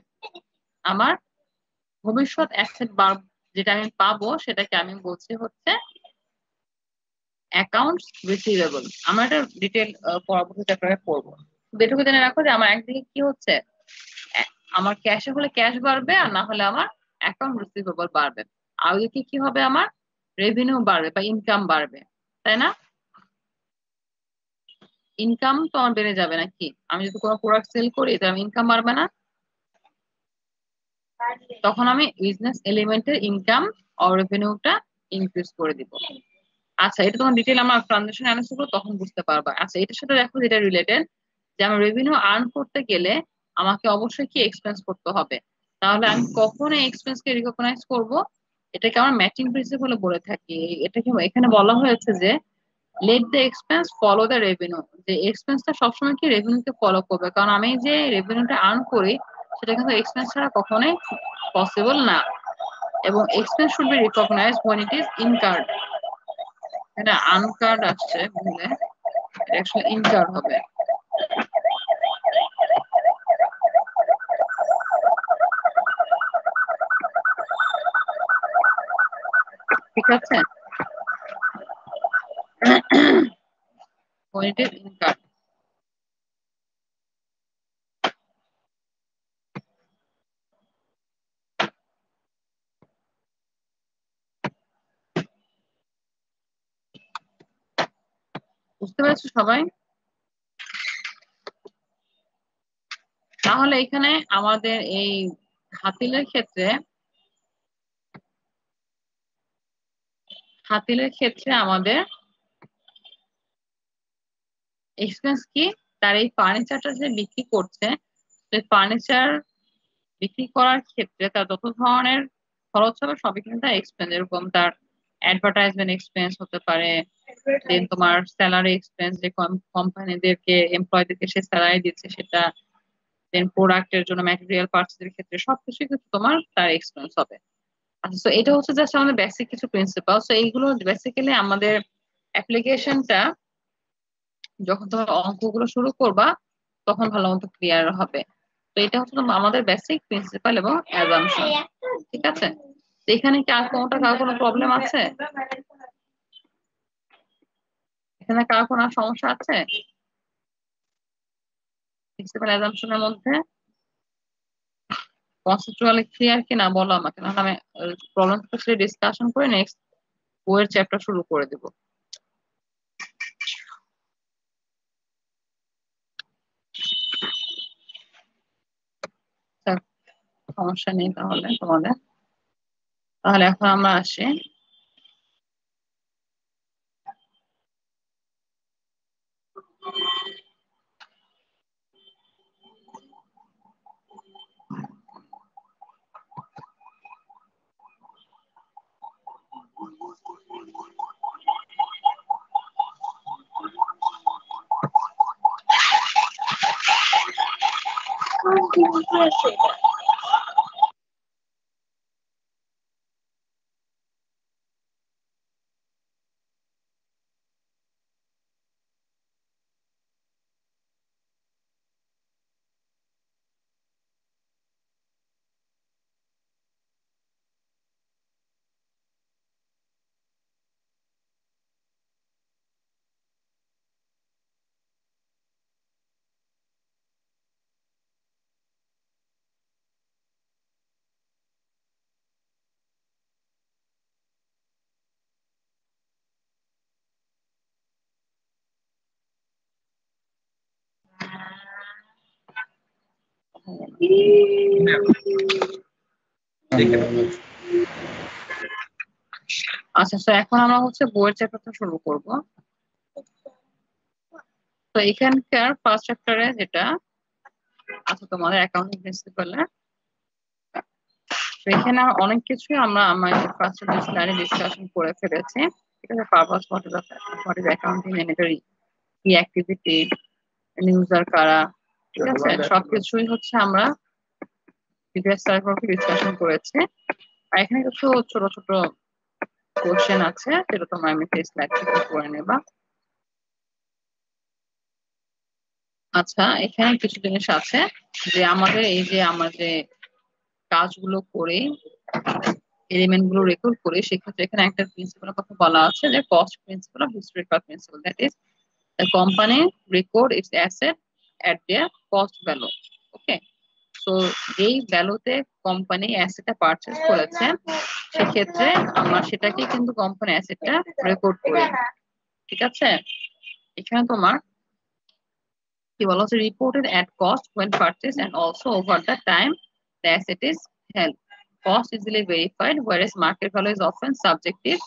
আমার ভবিষ্যৎ অ্যাসেট যেটা আমি পাবো সেটাকে আমি বলছি হচ্ছে অ্যাকাউন্টস রিসিভেবল। আমরা এটা ডিটেল পরবর্তী চ্যাপ্টারে পড়বো। এটুকু জেনে রাখো যে আমার একদিকে কি হচ্ছে, আমার ক্যাশে হলে ক্যাশ বাড়বে আর না হলে আমার অ্যাকাউন্ট রিসিভেবল বাড়বে, আর ওইদিকে কি হবে, আমার রেভিনিউ বাড়বে বা ইনকাম বাড়বে, তাই না? ইনকাম তো আমার বেড়ে যাবে নাকি, আমি যদি কোনো প্রোডাক্ট সেল করি তাহলে ইনকাম বাড়বে না, তখন আমি বিজনেস এলিমেন্টের ইনকাম আর রেভিনিউটা ইনক্রিজ করে দিব। আচ্ছা, এটা তোমার ডিটেল আমরা ট্রানজাকশন অ্যানালাইসিস করব তখন বুঝতে পারবা। আচ্ছা, এটার সাথে দেখো যেটা রিলেটেড যে আমার রেভিনিউ আর্ন করতে গেলে আমাকে অবশ্যই কি এক্সপেন্স করতে হবে, তাহলে আমি কখন এই এক্সপেন্সকে রিকগনাইজ করব, এটাকে আমরা ম্যাচিং প্রিন্সিপাল বলে থাকি। এটাকে এখানে বলা হয়েছে যে let the expense follow the revenue, যে এক্সপেন্সটা সবসময় কি রেভিনিউকে ফলো করবে, কারণ আমি যে রেভিনিউটা আর্ন করি সেটা কিন্তু এক্সপেন্স ছাড়া কখনোই পসিবল না, এবং expense should be recognized when it is incurred। এটা আনকার্ড আসছে ভুলে, অ্যাকচুয়ালি ইনকার্ড হবে। ঠিক আছে, when it is incurred। বুঝতে পেরেছো সবাই? তাহলে এখানে আমাদের এই হাতিলের ক্ষেত্রে আমাদের এক্সপেন্স কি, তার এই ফার্নিচারটা যে বিক্রি করছে সেই ফার্নিচার বিক্রি করার ক্ষেত্রে তার যত ধরনের খরচ হবে সবই কিন্তু তার এক্সপেন্স, এরকম তার অ্যাডভার্টাইজমেন্ট এক্সপেন্স হতে পারে, দেন তোমার স্যালারি এক্সপেন্স, যে কোম্পানিদেরকে এমপ্লয়ীদেরকে সে স্যালারি দিচ্ছে সেটা, দেন প্রোডাক্টের জন্য ম্যাটেরিয়াল পার্চেসের ক্ষেত্রে সবকিছু কিন্তু তোমার তার এক্সপেন্স হবে। আচ্ছা, তো এটা হচ্ছে জাস্ট আমাদের বেসিক কিছু প্রিন্সিপাল। তো এইগুলো বেসিক্যালি আমাদের অ্যাপ্লিকেশনটা যখন তোমার অঙ্কগুলো শুরু করবা তখন ভালো মতো ক্লিয়ার হবে। তো এটা হচ্ছে আমাদের বেসিক প্রিন্সিপাল এবং অ্যাজাম্পশন। ঠিক আছে, তো এখানে কি আর কার কোনো প্রবলেম আছে, এখানে কার কোনো সমস্যা আছে প্রিন্সিপাল অ্যাজাম্পশনের মধ্যে? কনসেপচুয়ালি ক্লিয়ার কিনা বলো আমাকে, নাহলে আমি প্রবলেম ডিসকাশন করে নেক্সট বইয়ের চ্যাপ্টার শুরু করে দেব। সমস্যা নেই তাহলে তোমাদের। তাহলে এখন আমরা আসি আচ্ছা। তো এখন আমরা হচ্ছে বইয়ের চ্যাপ্টারটা শুরু করব। তো এখানকার ফার্স্ট চ্যাপ্টারে যেটা আছে তোমাদের অ্যাকাউন্টিং প্রিন্সিপালে, তো এখানে অনেক কিছুই আমরা আমাদের ফার্স্ট স্লাইডে ডিসকাশন করে ফেলেছি। ঠিক আছে, purpose what is accounting and এটার কি অ্যাক্টিভিটি, ইউজার কারা, ঠিক আছে, সবকিছুই হচ্ছে আমরা প্রিভিয়াস স্লাইডে ডিসকাশন করেছি। আর এখানে কিছু ছোট ছোট কোশ্চেন আছে যেটা তোমরা আমি স্লাইড থেকে করে নেবা। আচ্ছা, এখানে কিছু জিনিস আছে যে আমাদের এই যে আমরা যে কাজগুলো করে এলিমেন্ট গুলো রেকর্ড করে, সেক্ষেত্রে এখানে একটা প্রিন্সিপালের কথা বলা আছে যে cost principle of historical principle, that is the company record its asset at their cost value. Okay, so যেই ভ্যালুতে কোম্পানি অ্যাসেটটা পারচেজ করেছে, সেক্ষেত্রে আমরা সেটাকে কিন্তু কোম্পানি অ্যাসেটটা রেকর্ড করি। ঠিক আছে, এখানে তোমার কি বলা হচ্ছে, reported at cost when purchased and also over the time the asset is held. Cost easily verified, whereas market value is often subjective.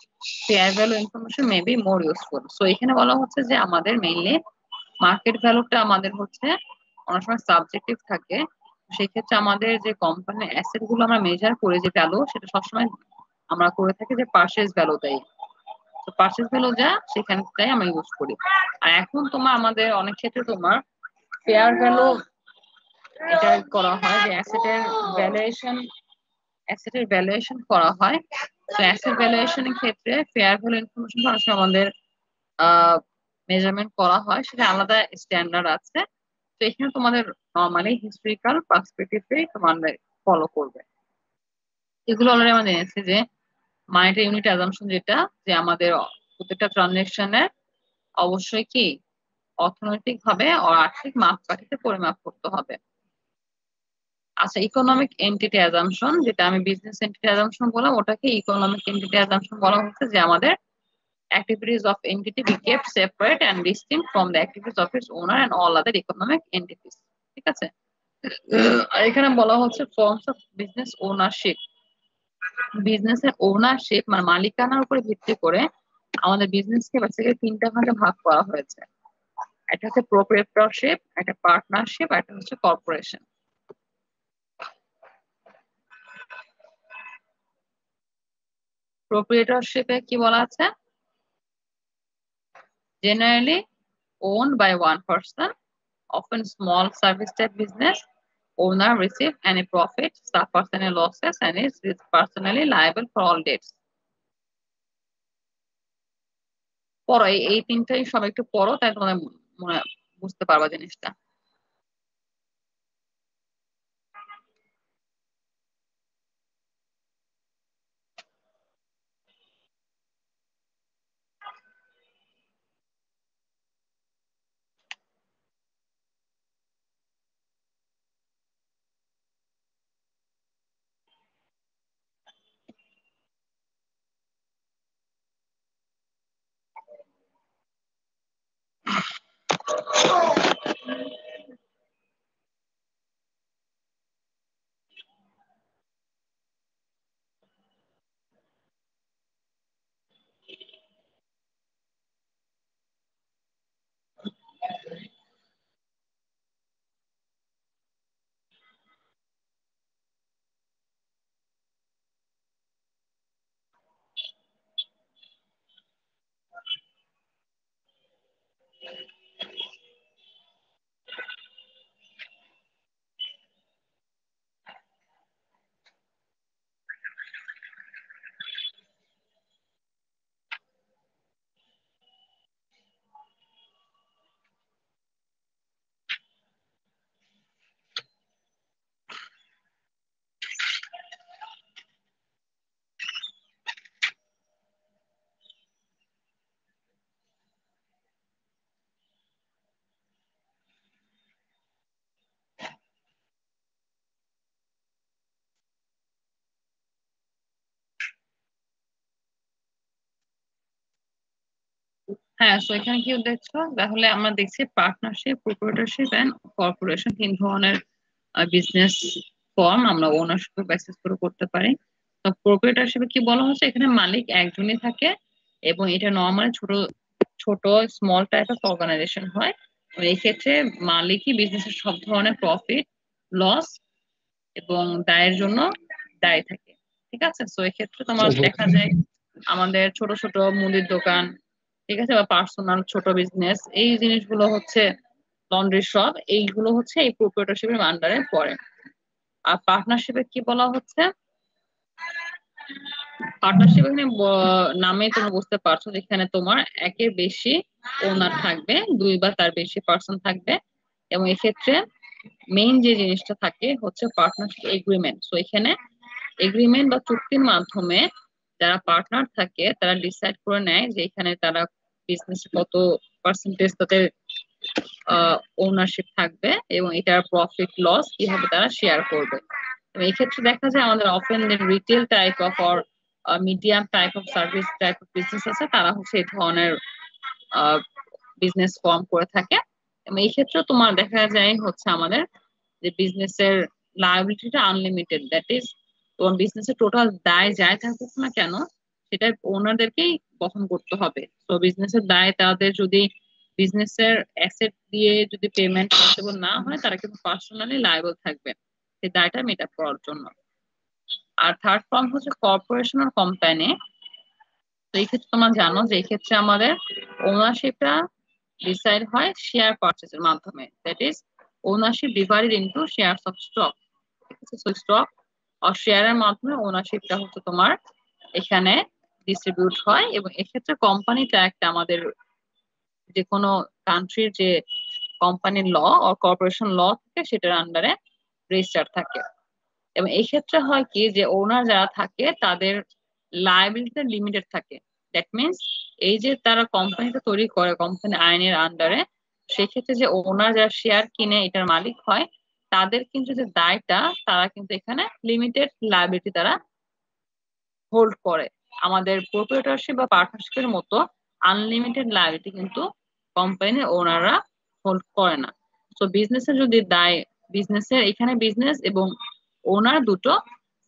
Fair value information may be more useful. So এখানে বলা হচ্ছে যে আমাদের mainly market ভ্যালুটা আমাদের হচ্ছে অনেক সময় সাবজেক্টিভ থাকে। সেক্ষেত্রে আমাদের যে কোম্পানির অ্যাসেট গুলো আমরা মেজার করি, যে ভ্যালু, সেটা সবসময় আমরা করে থাকি যে পারচেজ ভ্যালুটাই। তো পারচেজ ভ্যালু যা, সেখানটাই আমরা ইউজ করি। আর এখন তোমার আমাদের অনেক ক্ষেত্রে তোমার ফেয়ার ভ্যালু এটা করা হয়, যে অ্যাসেটের ভ্যালুয়েশন করা হয়। তো অ্যাসেট ভ্যালুয়েশনের ক্ষেত্রে ফেয়ার ভ্যালু ইনফরমেশন আমাদের মেজারমেন্ট করা হয়, সেটা আলাদা স্ট্যান্ডার্ড আছে। তো এখানে তোমাদের নর্মালি হিস্ট্রিক্যাল পার্সপেক্টিভে তোমাদের ফলো করবে। এগুলো অলরেডি আমরা জেনেছি যে মানিটারি ইউনিট অ্যাজাম্পশন, যেটা যে আমাদের প্রত্যেকটা ট্রানজাকশনের অবশ্যই কি অর্থনৈতিক ভাবে ও আর্থিক মাপকাঠিতে পরিমাপ করতে হবে। আচ্ছা, ইকোনমিক এন্টিটি অ্যাজাম্পশন, যেটা আমি বিজনেস এন্টিটি অ্যাজাম্পশন বললাম, ওটাকে ইকোনমিক এন্টিটি অ্যাজাম্পশন বলা হচ্ছে, যে আমাদের activities of entity be kept separate and distinct from the activities of its owner and all other economic entities. ঠিক আছে, আর এখানে বলা হচ্ছে ফর্মস অফ বিজনেস ওনারশিপ। বিজনেসের ওনারশিপ মানে মালিকানার উপরে ভিত্তি করে আমাদের বিজনেসকে বেসিক্যালি তিনটা ভাগে ভাগ করা হয়েছে। একটা হচ্ছে প্রোপ্রাইটরশিপ, একটা পার্টনারশিপ, আর একটা হচ্ছে কর্পোরেশন। প্রোপ্রাইটরশিপে কি বলা আছে, generally owned by one person, often small service type business. Owner receives any profit, suffers any losses, and is personally liable for all debts. পড়ো, এই তিনটাই সব একটু পড়ো, তাই তোমাদের মনে বুঝতে পারবা জিনিসটা। হ্যাঁ, সো এখানে কি দেখছো, তাহলে আমরা দেখছি পার্টনারশিপ, প্রোপ্রাইটরশিপ এন্ড কর্পোরেশন, তিন ধরনের বিজনেস ফর্ম আমরা ওনারশিপ বেসিস করে করতে পারি। তো প্রোপ্রাইটরশিপে কি বলা হচ্ছে, এখানে মালিক একজনই থাকে এবং এটা নর্মালি ছোট ছোট স্মল টাইপ অফ অর্গানাইজেশন হয়। তো এই ক্ষেত্রে মালিকই বিজনেসের সব ধরনের প্রফিট, লস এবং দায়ের জন্য দায়ী থাকে। ঠিক আছে, সো এক্ষেত্রে তোমার দেখা যায় আমাদের ছোট ছোট মুদির দোকান, ঠিক আছে, বা পার্সোনাল ছোট বিজনেস, এই জিনিসগুলো হচ্ছে লন্ড্রি শপ, এইগুলো হচ্ছে এই প্রোপ্রাইটরশিপের আন্ডারে পড়ে। আর পার্টনারশিপে কি বলা হচ্ছে, পার্টনারশিপ এখানে নামে তুমি বুঝতে পারছো যেখানে তোমার একের বেশি ওনার থাকবে, দুই বা তার বেশি পার্সন থাকবে। এবং এক্ষেত্রে মেইন যে জিনিসটা থাকে হচ্ছে পার্টনারশিপ এগ্রিমেন্ট। তো এখানে এগ্রিমেন্ট বা চুক্তির মাধ্যমে যারা পার্টনার থাকে তারা ডিসাইড করে নেয় যে এখানে তারা বিজনেস কত পার্সেন্টেজ তাদের ওনারশিপ থাকবে এবং এটার প্রফিট লস কিভাবে তারা শেয়ার করবে। এই ক্ষেত্রে দেখা যায় আমাদের often retail type of or medium type of service type of business আছে, তারা হচ্ছে এই ধরনের বিজনেস ফর্ম করে থাকে। এবং এই ক্ষেত্রে তোমার দেখা যায় হচ্ছে আমাদের যে বিজনেসের লায়াবিলিটিটা আনলিমিটেড, দ্যাট ইজ তোমার বিজনেসের টোটাল দায় যাই থাকুক না কেন সেটা ওনারদেরকেই বহন করতে হবে। তো বিজনেসের দায় তাদের যদি বিজনেসের অ্যাসেট দিয়ে যদি পেমেন্ট পসিবল না হয় তারা কিন্তু পার্সোনালি লায়াবল থাকবে সেই দায়টা মেট আপ করার জন্য। আর থার্ড ফর্ম হচ্ছে কর্পোরেশন আর কোম্পানি। তো এই ক্ষেত্রে তোমরা জানো যে এই ক্ষেত্রে আমাদের ওনারশিপটা ডিসাইড হয় শেয়ার পারচেজের মাধ্যমে, that is ownership divided into shares of stock. ঠিক আছে, সো স্টক আর শেয়ারের মাধ্যমে ওনারশিপটা হচ্ছে তোমার এখানে ডিস্ট্রিবিউট হয়। এবং এক্ষেত্রে কোম্পানিটা একটা আমাদের যে কোনো কান্ট্রির যে কোম্পানির ল ও কর্পোরেশন ল থাকে সেটার আন্ডারে রেজিস্টার থাকে। এবং এই ক্ষেত্রে হয় কি যে ওনার যারা থাকে তাদের লায়াবিলিটি লিমিটেড থাকে। দ্যাট মিনস এই যে তারা কোম্পানিটা তৈরি করে কোম্পানি আইনের আন্ডারে, সেক্ষেত্রে যে ওনার যারা শেয়ার কিনে এটার মালিক হয় তাদের কিন্তু যে দায়টা তারা কিন্তু এখানে লিমিটেড লায়াবিলিটি তারা হোল্ড করে। আমাদের প্রোপ্রাইটরশিপ বা পার্টনারশিপের মতো আনলিমিটেড লায়াবিলিটি কিন্তু কোম্পানির ওনাররা হোল্ড করে না। তো বিজনেসের যদি দায়, বিজনেসের এখানে বিজনেস এবং ওনার দুটো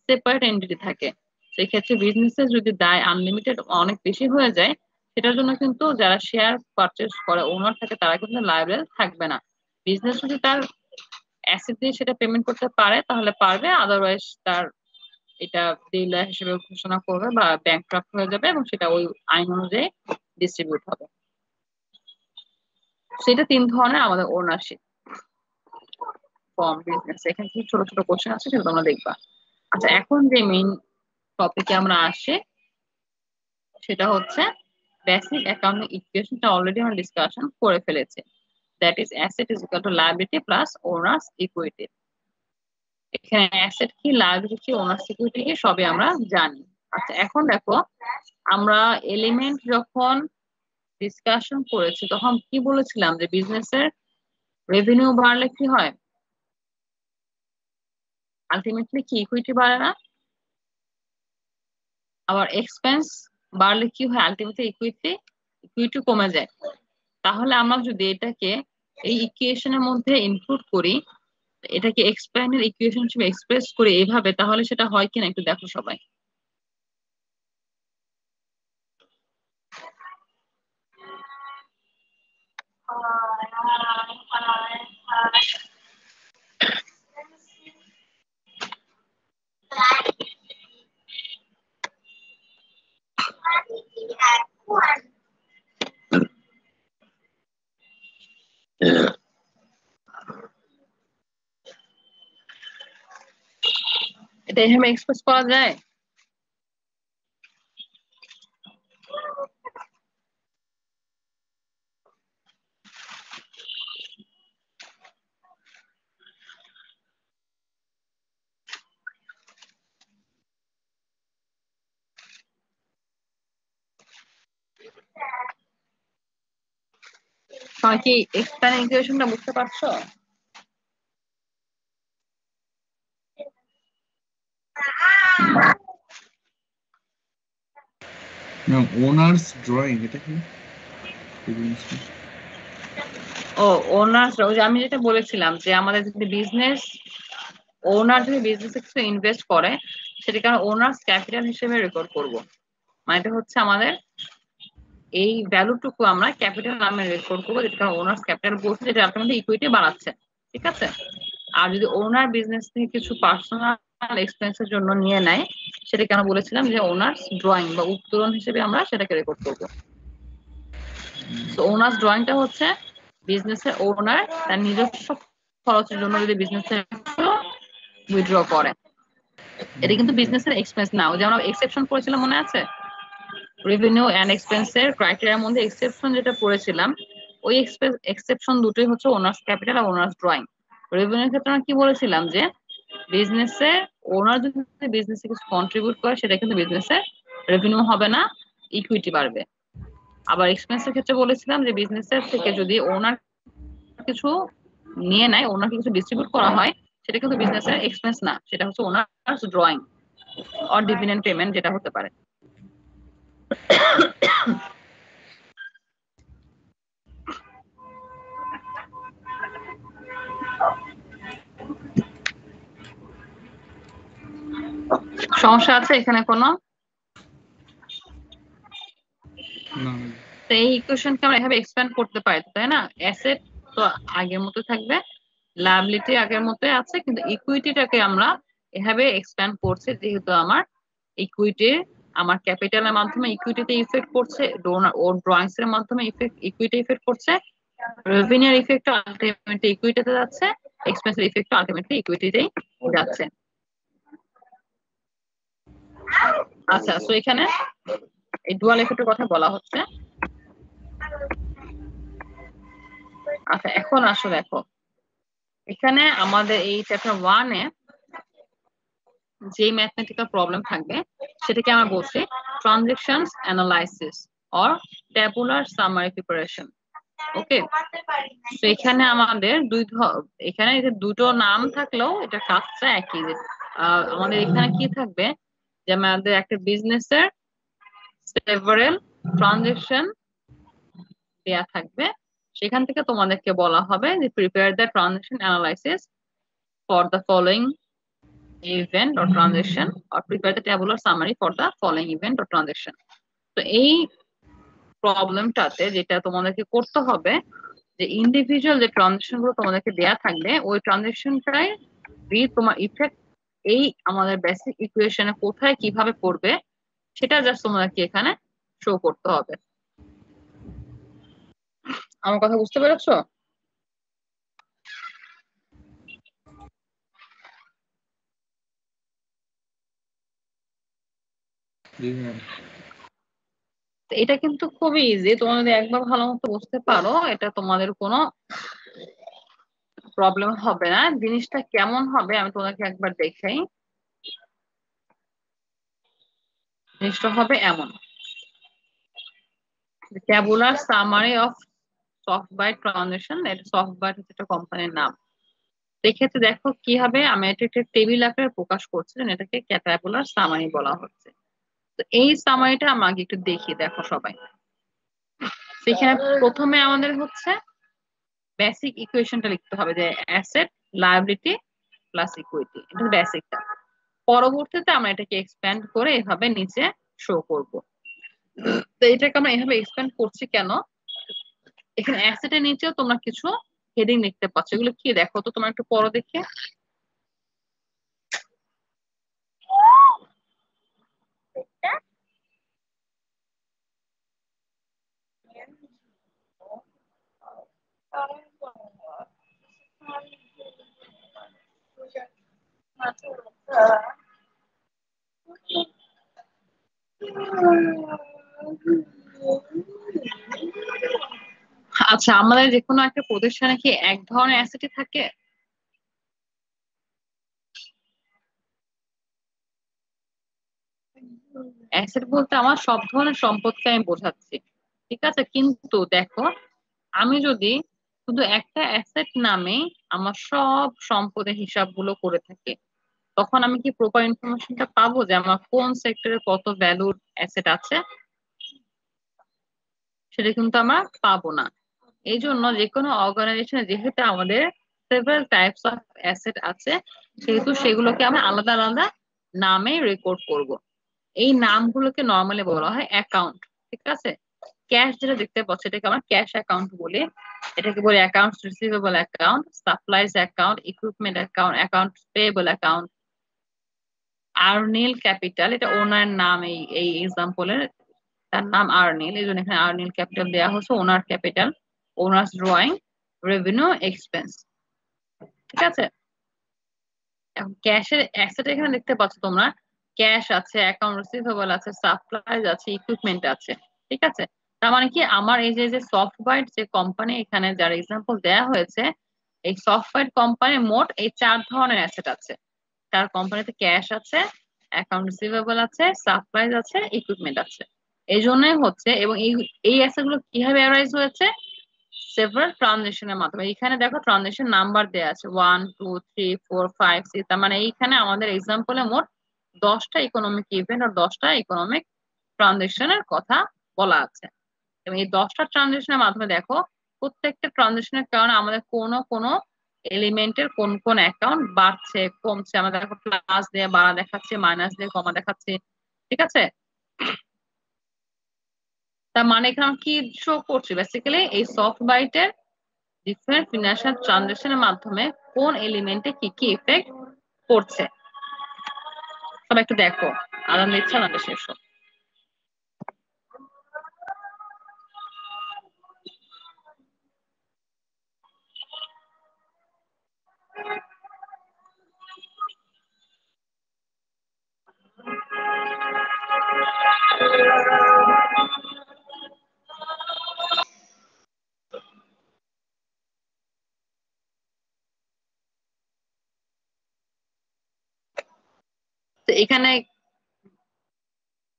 সেপারেট এন্টিটি থাকে, সেক্ষেত্রে বিজনেসের যদি দায় আনলিমিটেড অনেক বেশি হয়ে যায় সেটার জন্য কিন্তু যারা শেয়ার পারচেজ করে ওনার থাকে তারা কিন্তু লায়াবল থাকবে না। বিজনেস যদি তার অ্যাসেট দিয়ে সেটা পেমেন্ট করতে পারে তাহলে পারবে, আদারওয়াইজ তার এটা ডিলার হিসেবে ঘোষণা করবে বা ব্যাংকরাপ্ট হয়ে যাবে এবং সেটা ওই আইন অনুযায়ী ডিস্ট্রিবিউট হবে। সেটা তিন ধরনের আমাদের ওনারশিপ ফর্ম বিজনেস। এখানে কি ছোট ছোট কোশ্চেন আছে সেগুলো তোমরা দেখবা। আচ্ছা, এখন যে মেইন টপিকে আমরা আসি সেটা হচ্ছে বেসিক অ্যাকাউন্টিং ইকুয়েশনটা অলরেডি আমরা ডিসকাশন করে ফেলেছি, that is asset is equal to liability plus owners equity. এখানে অ্যাসেট কি, লায়াবিলিটি কি, ওনার্স ইকুইটি কি সবই আমরা জানি। আচ্ছা, এখন দেখো আমরা এলিমেন্ট যখন ডিসকাশন করেছি তখন কি বলেছিলাম যে বিজনেসের রেভিনিউ বাড়লে কি হয়, আলটিমেটলি কি ইকুইটি বাড়ে না? আবার এক্সপেন্স বাড়লে কি হয়, আলটিমেটলি ইকুইটি কমে যায়। তাহলে আমরা যদি এটাকে এই ইকুয়েশনের মধ্যে ইনক্লুড করি, এটাকে এক্সপ্যান্ডেড ইকুয়েশন হিসেবে এক্সপ্রেস করি এইভাবে, তাহলে সেটা হয় কিনা একটু দেখো সবাই। এটা এভাবে এক্সপ্রেস করা যায়? তোমার কি এক্সপ্যান্ড ইকুয়েশনটা বুঝতে পারছো? না, ওনার্স ড্রয়িং এটা কি? ও ওনার্স, ওই যে আমি যেটা বলেছিলাম যে আমাদের যদি বিজনেস ওনার যদি বিজনেসে কিছু ইনভেস্ট করে সেটাকে আমরা ওনার্স ক্যাপিটাল হিসেবে রেকর্ড করব। মানে এটা হচ্ছে আমাদের এই ভ্যালুটুকু আমরা ক্যাপিটাল নামে রেকর্ড করবো, যেটা ওনার্স ক্যাপিটাল বলছে, যেটা আপনাদের ইকুইটি বাড়াচ্ছে। ঠিক আছে। আর যদি ওনার বিজনেস থেকে কিছু পার্সোনাল এক্সপেন্সের জন্য নিয়ে নেয় সেটাকে আমরা বলেছিলাম যে ওনার্স ড্রয়িং বা উত্তোলন হিসেবে আমরা সেটাকে রেকর্ড করব। তো ওনার্স ড্রয়িংটা হচ্ছে বিজনেসের ওনার তার নিজস্ব খরচের জন্য যদি বিজনেসের উইথড্র করে, এটা কিন্তু বিজনেসের এক্সপেন্স না। ওই যে আমরা এক্সেপশন করেছিলাম মনে আছে, রেভিনিউ এন্ড এক্সপেন্সের ক্রাইটেরিয়ার মধ্যে এক্সেপশন যেটা পড়েছিলাম, ওই এক্সেপশন দুটোই হচ্ছে ওনার্স ক্যাপিটাল আর ওনার্স ড্রয়িং। রেভিনিউর ক্ষেত্রে আমরা কি বলেছিলাম যে বিজনেসে ওনার যদি বিজনেসে কিছু কন্ট্রিবিউট করে সেটা কিন্তু বিজনেসের রেভিনিউ হবে না, ইকুইটি বাড়বে। আবার এক্সপেন্সের ক্ষেত্রে বলেছিলাম যে বিজনেসের থেকে যদি ওনার কিছু নিয়ে নেয়, ওনাকে কিছু ডিস্ট্রিবিউট করা হয়, সেটা কিন্তু বিজনেসের এক্সপেন্স না, সেটা হচ্ছে owners drawing or dividend payment যেটা হতে পারে। সমস্যা আছে এখানে কোনো? তো এই ইকুয়েশনকে আমরা এভাবে এক্সপ্যান্ড করতে পারি, তাই না? অ্যাসেট তো আগের মতো থাকবে, লায়াবিলিটি আগের মতোই আছে, কিন্তু ইকুইটিটাকে আমরা এভাবে এক্সপ্যান্ড করছি যেহেতু আমার ইকুইটি আমার ক্যাপিটালের মাধ্যমে ইকুইটিতে ইফেক্ট করছে, ও ড্রয়িংস এর মাধ্যমে ইকুইটি ইফেক্ট করছে, রেভিনিউর ইফেক্ট আলটিমেটলি ইকুইটিতে যাচ্ছে, এক্সপেন্সের ইফেক্ট আলটিমেটলি ইকুইটিতেই যাচ্ছে। আচ্ছা, সো এখানে এই ডুয়াল ইফেক্টের কথা বলা হচ্ছে। আচ্ছা, এখন আসো দেখো এখানে আমাদের এই চ্যাপ্টার 1 এ যে ম্যাথমেটিক্যাল প্রবলেম থাকবে সেটাকে আমরা বলছি transactions analysis or tabular summary preparation. Okay, তো এখানে আমাদের এখানে দুটো নাম থাকলেও এটা কাজটা একই। আমাদের এখানে কি থাকবে যে আমাদের একটা বিজনেসের সেভারেল ট্রানজাকশন দেয়া থাকবে, সেখান থেকে তোমাদেরকে বলা হবে যে prepare the transaction analysis for the following event or transaction or prepare the tabular summary for the following event or transaction. তো এই প্রবলেমটাতে যেটা তোমাদেরকে করতে হবে যে ইন্ডিভিজুয়াল যে ট্রানজাকশন গুলো তোমাদেরকে দেয়া থাকবে ওই ট্রানজাকশনটাই তোমার ইফেক্ট এই আমাদের বেসিক ইকুয়েশনে কোথায় কিভাবে পড়বে সেটা জাস্ট তোমাদেরকে এখানে শো করতে হবে। আমার কথা বুঝতে পেরেছো? এটা কিন্তু খুবই ইজি, তোমরা যদি একবার ভালো মতো বুঝতে পারো এটা তোমাদের কোনো প্রবলেম হবে না। জিনিসটা কেমন হবে আমি তোমাকে একবার দেখাই। জিনিসটা হবে এমন, tabular summary of software transaction, এটা সফটওয়্যার হচ্ছে একটা কোম্পানির নাম। সেক্ষেত্রে দেখো কি হবে, আমি এটা একটা টেবিল আকারে প্রকাশ করছি, এটাকে ট্যাবুলার সামারি বলা হচ্ছে। তো এই সামারিটা আমাকে একটু দেখি, দেখো সবাই। সেখানে প্রথমে আমাদের হচ্ছে বেসিক ইকুয়েশনটা লিখতে হবে যে অ্যাসেট লায়াবিলিটি প্লাস ইকুইটি, এটা বেসিকটা। পরবর্তীতে আমরা এটাকে এক্সপ্যান্ড করে এভাবে নিচে শো করব। তো এটাকে আমরা এভাবে এক্সপ্যান্ড করছি কেন, এখানে অ্যাসেটের নিচেও তোমরা কিছু হেডিং লিখতে পাচ্ছ, এগুলো কি দেখো তো তোমরা একটু পড়ো দেখে। আচ্ছা, আমাদের যে কোনো একটা প্রতিষ্ঠানে কি এক ধরনের অ্যাসেটই থাকে? অ্যাসেট বলতে আমার সব ধরনের সম্পদকে আমি বোঝাচ্ছি, ঠিক আছে? কিন্তু দেখো আমি যদি শুধু একটা অ্যাসেট নামে আমার সব সম্পদের হিসাবগুলো করে থাকি, তখন আমি কি প্রপার ইনফরমেশনটা পাবো যে আমার কোন সেক্টরে কত ভ্যালুর অ্যাসেট আছে? সেটা কিন্তু আমরা পাবো না। এই জন্য যে কোনো অর্গানাইজেশনে যেহেতু আমাদের সেভারাল টাইপস অফ অ্যাসেট আছে, সেহেতু সেগুলোকে আমরা আলাদা আলাদা নামে রেকর্ড করব। এই নামগুলোকে নর্মালি বলা হয় অ্যাকাউন্ট, ঠিক আছে? ক্যাশ যেটা দেখতে পাচ্ছ এটাকে আমরা ক্যাশ অ্যাকাউন্ট বলি, এটাকে বলি accounts receivable account, supplies account, equipment account, accounts payable account. Arnil capital, এটা ওনার নাম, এই এক্সাম্পলের তার নাম আর্নিল, এই জন্য এখানে আর্নিল ক্যাপিটাল দেওয়া হচ্ছে, owner capital, owner's drawing, revenue expense, ঠিক আছে? এখন ক্যাশের অ্যাসেট এখানে দেখতে পাচ্ছ তোমরা, ক্যাশ আছে, অ্যাকাউন্ট রিসিভেবল আছে, সাপ্লাইজ আছে, ইকুইপমেন্ট আছে, ঠিক আছে? তার মানে কি আমার এই যে সফটওয়্যার যে কোম্পানি এখানে যার এক্সাম্পল দেয়া হয়েছে, এই সফটওয়্যার কোম্পানির মোট এই 4 ধরনের অ্যাসেট আছে। তার কোম্পানিতে ক্যাশ আছে, অ্যাকাউন্ট রিসিভেবল আছে, সাপ্লাইজ আছে, ইকুইপমেন্ট আছে। এই জন্যই হচ্ছে, এবং এই অ্যাসেট গুলো কিভাবে অ্যারাইজ হয়েছে? সেভারাল ট্রানজেকশনের মাধ্যমে। এখানে দেখো ট্রানজেকশন নাম্বার দেয়া আছে 1 2 3 4 5 6, তার মানে এইখানে আমাদের এক্সাম্পলে মোট 10টা ইকোনমিক ইভেন্ট আর 10টা ইকোনমিক ট্রানজেকশনের কথা বলা আছে। এবং এই 10টা ট্রানজেকশনের মাধ্যমে দেখো প্রত্যেকটা ট্রানজেকশনের কারণে আমাদের কোনো এলিমেন্টের কোন কোন অ্যাকাউন্ট বাড়ছে কমছে, আমাদের দেখো প্লাস দিয়ে বাড়া দেখাচ্ছে, মাইনাস দিয়ে কমা দেখাচ্ছে, ঠিক আছে? তার মানে এখানে কি শো করছে? বেসিক্যালি এই সফট বাইটের ডিফারেন্ট ফিনান্সিয়াল ট্রানজাকশনের মাধ্যমে কোন এলিমেন্টে কি কি ইফেক্ট করছে। সবাই একটু দেখো, আদান দিচ্ছে না শেষ হোক। তো এখানে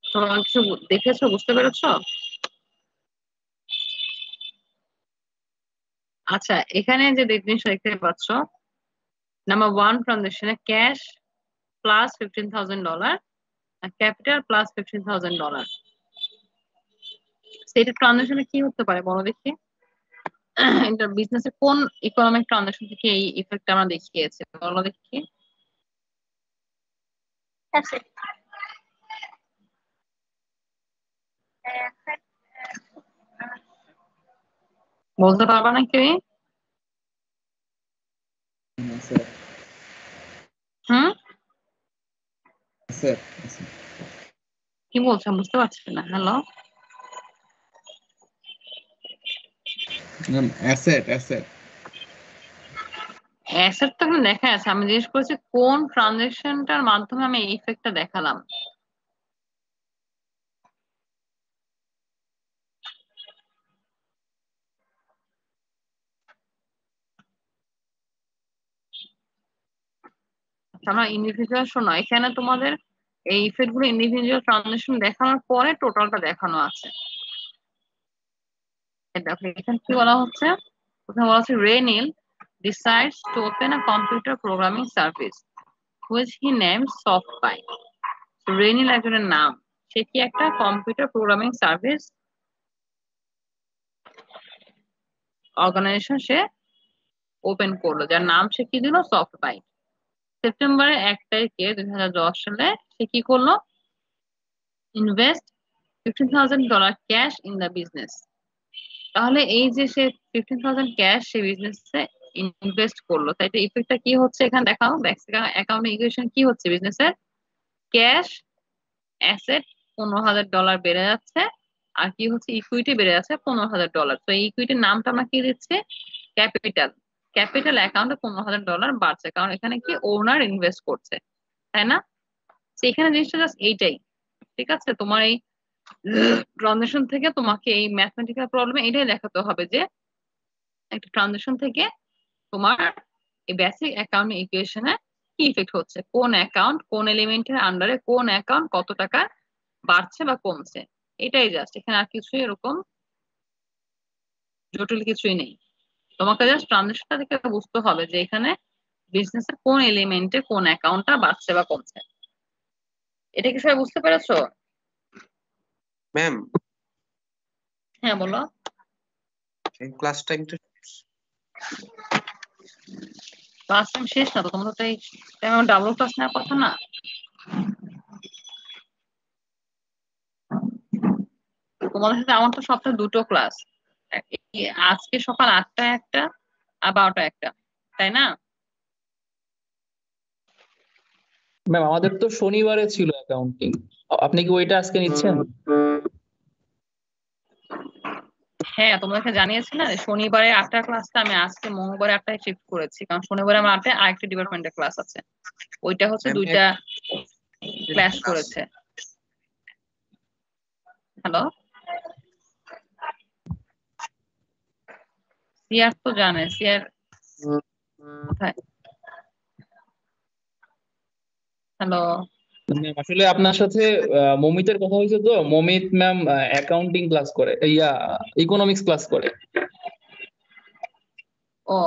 তোমরা কিছু দেখেছো, বুঝতে পেরেছো? আচ্ছা, এখানে যে জিনিসটা দেখতে পাচ্ছ, নাম্বার 1 ট্রানজাকশনে ক্যাশ প্লাস $15,000 আর ক্যাপিটাল প্লাস $15,000। সেটা ট্রানজাকশনে কি হতে পারে বলো দেখি? এটা বিজনেসের কোন ইকোনমিক ট্রানজাকশন থেকে এই ইফেক্ট আমরা দেখিয়েছি বলো দেখি? বলতে পারবা না কেউ? হুম, কি বলছেন বুঝতে পারছি না। হ্যালো, অ্যাসেট অ্যাসেট অ্যাসেট তো এখানে দেখা আছে, আমি জিজ্ঞেস করছি কোন ট্রানজাকশনটার মাধ্যমে আমি এই ইফেক্টটা দেখালাম। আমরা ইন্ডিভিজুয়াল, শোনো এখানে তোমাদের এই ইফেক্ট গুলো ইন্ডিভিজুয়াল ট্রানজাকশন দেখানোর পরে টোটালটা দেখানো আছে। দেখো এখানে কি বলা হচ্ছে, প্রথমে বলা হচ্ছে রেনিল decides to open a computer programming service which he names SoftBuy. রেনিল একজনের নাম, সে কি একটা কম্পিউটার প্রোগ্রামিং সার্ভিস অর্গানাইজেশন সে ওপেন করলো, যার নাম সে কি দিল? সফটবাই। সেপ্টেম্বরের 1 তারিখে 2010 সালে সে কি করলো? Invest $15,000 cash in the business. তাহলে এই যে সে 15,000 ক্যাশ সে বিজনেসে ইনভেস্ট করলো, তাই তো ইফেক্টটা কি হচ্ছে এখানে দেখাও। ব্যাংক অ্যাকাউন্ট ইকুয়েশন কি হচ্ছে? বিজনেসের ক্যাশ অ্যাসেট $15,000 বেড়ে যাচ্ছে, আর কি হচ্ছে? ইকুইটি বেড়ে যাচ্ছে $15,000। তো এই ইকুইটির নামটা আমরা কি দিচ্ছি? ক্যাপিটাল। ক্যাপিটাল অ্যাকাউন্টে $15,000 বাড়ছে, কারণ এখানে কি ওনার ইনভেস্ট করছে, তাই না? এখানে জিনিসটা জাস্ট এইটাই, ঠিক আছে? তোমার এই ট্রানজাকশন থেকে তোমাকে এই ম্যাথমেটিক্যাল প্রবলেমে এটাই দেখাতে হবে যে একটা ট্রানজাকশন থেকে তোমার এই বেসিক অ্যাকাউন্ট ইকুয়েশনে কি ইফেক্ট হচ্ছে, কোন অ্যাকাউন্ট কোন এলিমেন্টের আন্ডারে কোন অ্যাকাউন্ট কত টাকা বাড়ছে বা কমছে। এটাই জাস্ট, এখানে আর কিছুই এরকম জটিল কিছুই নেই। তোমাকে জাস্ট ট্রানজাকশনটা থেকে বুঝতে হবে যে এখানে বিজনেসের কোন এলিমেন্টে কোন অ্যাকাউন্টটা বাড়ছে বা কমছে। এটা কি সবাই বুঝতে পেরেছো? ম্যাম হ্যাঁ বলো। ক্লাস টাইমটা ক্লাস টাইম শেষ না তো, তোমাদের তো এই ডাবল ক্লাস নেওয়ার কথা না? তোমাদের সাথে আমার তো সপ্তাহে দুটো ক্লাস, আজকে সকাল 8টায় একটা আর 12টায় একটা, তাই না? ম্যাম আমাদের তো শনিবারে ছিল অ্যাকাউন্টিং, আপনি কি ওইটা আজকে নিচ্ছেন? হ্যাঁ, তোমাদেরকে জানিয়েছি না শনিবারে 8টার ক্লাসটা আমি আজকে মঙ্গলবারে 8টায় শিফট করেছি, কারণ শনিবারে আমার 8টায় আরেকটা ডিপার্টমেন্টের ক্লাস আছে, ওইটা হচ্ছে দুইটা ক্লাস করেছে। হ্যালো, সিয়ার তো জানে, সিয়ার কোথায়? হ্যালো, আসলে আপনার সাথে মমিতের কথা হয়েছে, তো মমিত ম্যাম অ্যাকাউন্টিং ক্লাস করে, ইকোনমিক্স ক্লাস করে। ও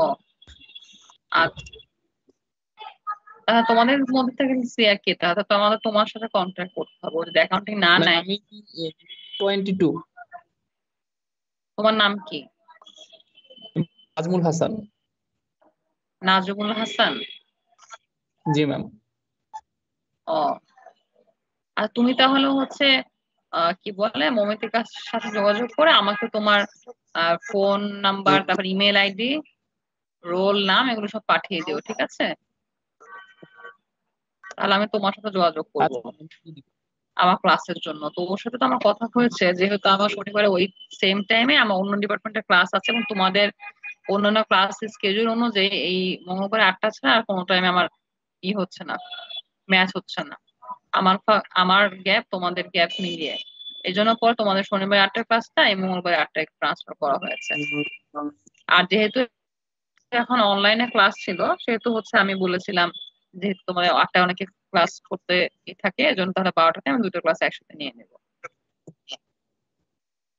আচ্ছা, তোমাদের মধ্যে থেকে সিয়া কে? তাহলে তো আমাদের তোমার সাথে কন্ট্যাক্ট করতে হবে, যদি অ্যাকাউন্টিং না ম্যাম নেয়। আমি 22 তোমার নাম কি? আজমুল হাসান। নাজমুল হাসান। জি ম্যাম। ও, আর তুমি তাহলে হচ্ছে কি বলে মমিতের সাথে যোগাযোগ করে আমাকে তোমার ফোন নাম্বার, তারপর ইমেল আইডি, রোল নাম এগুলো সব পাঠিয়ে দিও, ঠিক আছে? তাহলে আমি তোমার সাথে যোগাযোগ করবো আমার ক্লাসের জন্য। তো ওর সাথে তো আমার কথা হয়েছে, যেহেতু আমার শনিবারে ওই সেম টাইমে আমার অন্য ডিপার্টমেন্টের ক্লাস আছে, এবং তোমাদের অন্যান্য ক্লাস স্কেজুল অনুযায়ী এই মঙ্গলবার 8টা ছাড়া আর কোনো টাইমে আমার হচ্ছে না, ম্যাচ হচ্ছে না। আমার গ্যাপ তোমাদের গ্যাপ মিলিয়ে এই জন্য পর তোমাদের শনিবার 8টার ক্লাসটা এই মঙ্গলবার 8টায় ট্রান্সফার করা হয়েছে। আর যেহেতু এখন অনলাইনে ক্লাস ছিল, সেহেতু হচ্ছে আমি বলেছিলাম যেহেতু তোমাদের 8টায় অনেকে ক্লাস করতে থাকে, এজন্য তাহলে 12টাতে আমি দুটো ক্লাস একসাথে নিয়ে নেবো।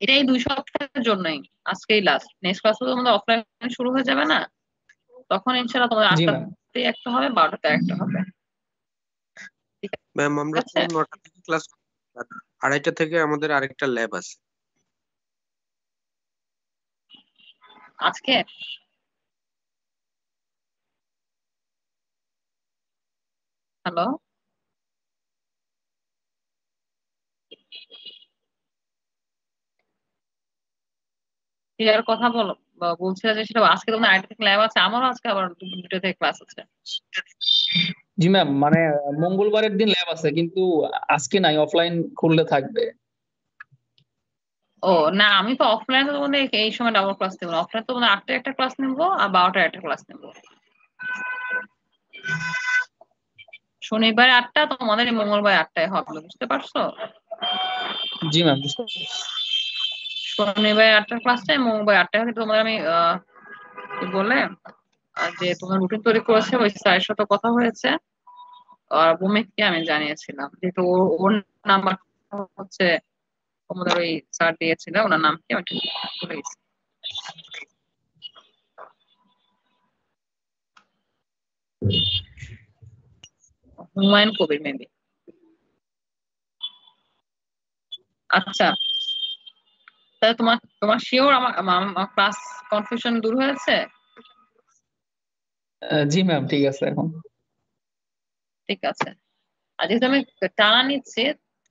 এটা এই 2 সপ্তাহের জন্যই, আজকেই লাস্ট। নেক্সট ক্লাস তো তোমাদের অফলাইন শুরু হয়ে যাবে না, তখন ইনশাআল্লাহ তোমাদের জি ম্যাম। 8টাতে একটা হবে, 12টাতে একটা হবে। ম্যাম আমরা তো আচ্ছা, 9টা থেকে ক্লাস, 2:30 থেকে আমাদের আরেকটা ল্যাব আছে। আজকে হ্যালো, ক্লিয়ার কথা বলো, বলছিল যে সেটা আজকে তোমাদের আরেকটা থেকে ল্যাব আছে, আমারও আজকে আবার দুটো থেকে ক্লাস আছে। জি ম্যাম, মানে মঙ্গলবারের দিন ল্যাব আছে, কিন্তু আজকে নাই, অফলাইন খুললে থাকবে। ও না, আমি তো অফলাইনে তো তোমাদের এই সময় ডাবল ক্লাস নেবো, অফলাইনে তো তোমাদের 8টায় একটা ক্লাস নেবো আর 12টায় একটা ক্লাস নেবো। শনিবার 8টা, তোমাদের এই মঙ্গলবার 8টায় হবে, বুঝতে পারছো? জি ম্যাম। শনিবার 8টার ক্লাসটাই মঙ্গলবার 8টায় হবে। তোমাদের আমি কি বলে যে তোমার রুটিন তৈরি করেছে, ওই স্যারের সাথে কথা হয়েছে, আর ভূমিককে আমি জানিয়েছিলাম, যেহেতু ওর নাম্বার হচ্ছে তোমাদের ওই স্যার দিয়েছিল, ওনার নাম কি আমি ঠিক ভুলে গেছি। হুমায়ুন কবির মেবি। আচ্ছা, তাহলে তোমার তোমার শিওর আমার ক্লাস কনফিউশন দূর হয়েছে? জি ম্যাম, ঠিক আছে এখন। ঠিক আছে। আর যেহেতু আমি টানা নিচ্ছি,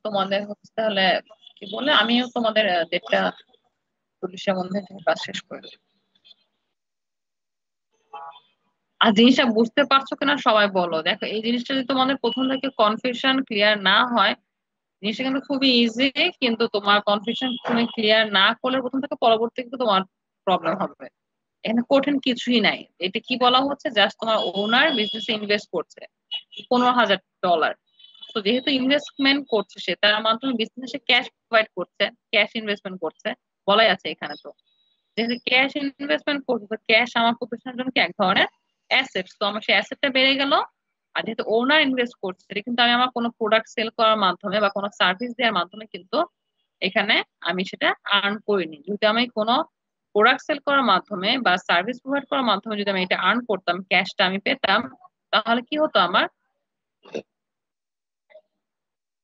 তোমাদের হচ্ছে তাহলে কি বলে আমিও তোমাদের 1:30-40-এর মধ্যে কাজ শেষ করে দেবো। আর জিনিসটা বুঝতে পারছো কিনা সবাই বলো। দেখো, এই জিনিসটা যদি তোমাদের প্রথম থেকে কনফিউশন ক্লিয়ার না হয়, জিনিসটা কিন্তু খুবই ইজি, কিন্তু তোমার কনফিউশন তুমি ক্লিয়ার না করলে প্রথম থেকে পরবর্তী কিন্তু তোমার প্রবলেম হবে। এখানে কঠিন কিছুই নাই। এটা কি বলা হচ্ছে, জাস্ট তোমার ওনার বিজনেসে ইনভেস্ট করছে $15,000। তো যেহেতু ইনভেস্টমেন্ট করছে সে, তার মাধ্যমে বিজনেসে ক্যাশ প্রোভাইড করছে, ক্যাশ ইনভেস্টমেন্ট করছে, বলাই আছে এখানে। তো যেহেতু ক্যাশ ইনভেস্টমেন্ট করছে, তো ক্যাশ আমার প্রতিষ্ঠানের জন্য কি এক ধরনের অ্যাসেট, তো আমার সেই অ্যাসেটটা বেড়ে গেল। আর যেহেতু ওনার ইনভেস্ট করছে, এটা কিন্তু আমি আমার কোনো প্রোডাক্ট সেল করার মাধ্যমে বা কোনো সার্ভিস দেওয়ার মাধ্যমে কিন্তু এখানে আমি সেটা আর্ন করিনি। যদি আমি কোনো প্রোডাক্ট সেল করার মাধ্যমে বা সার্ভিস প্রোভাইড করার মাধ্যমে যদি আমি এটা আর্ন করতাম, ক্যাশটা আমি পেতাম, তাহলে কি হতো, আমার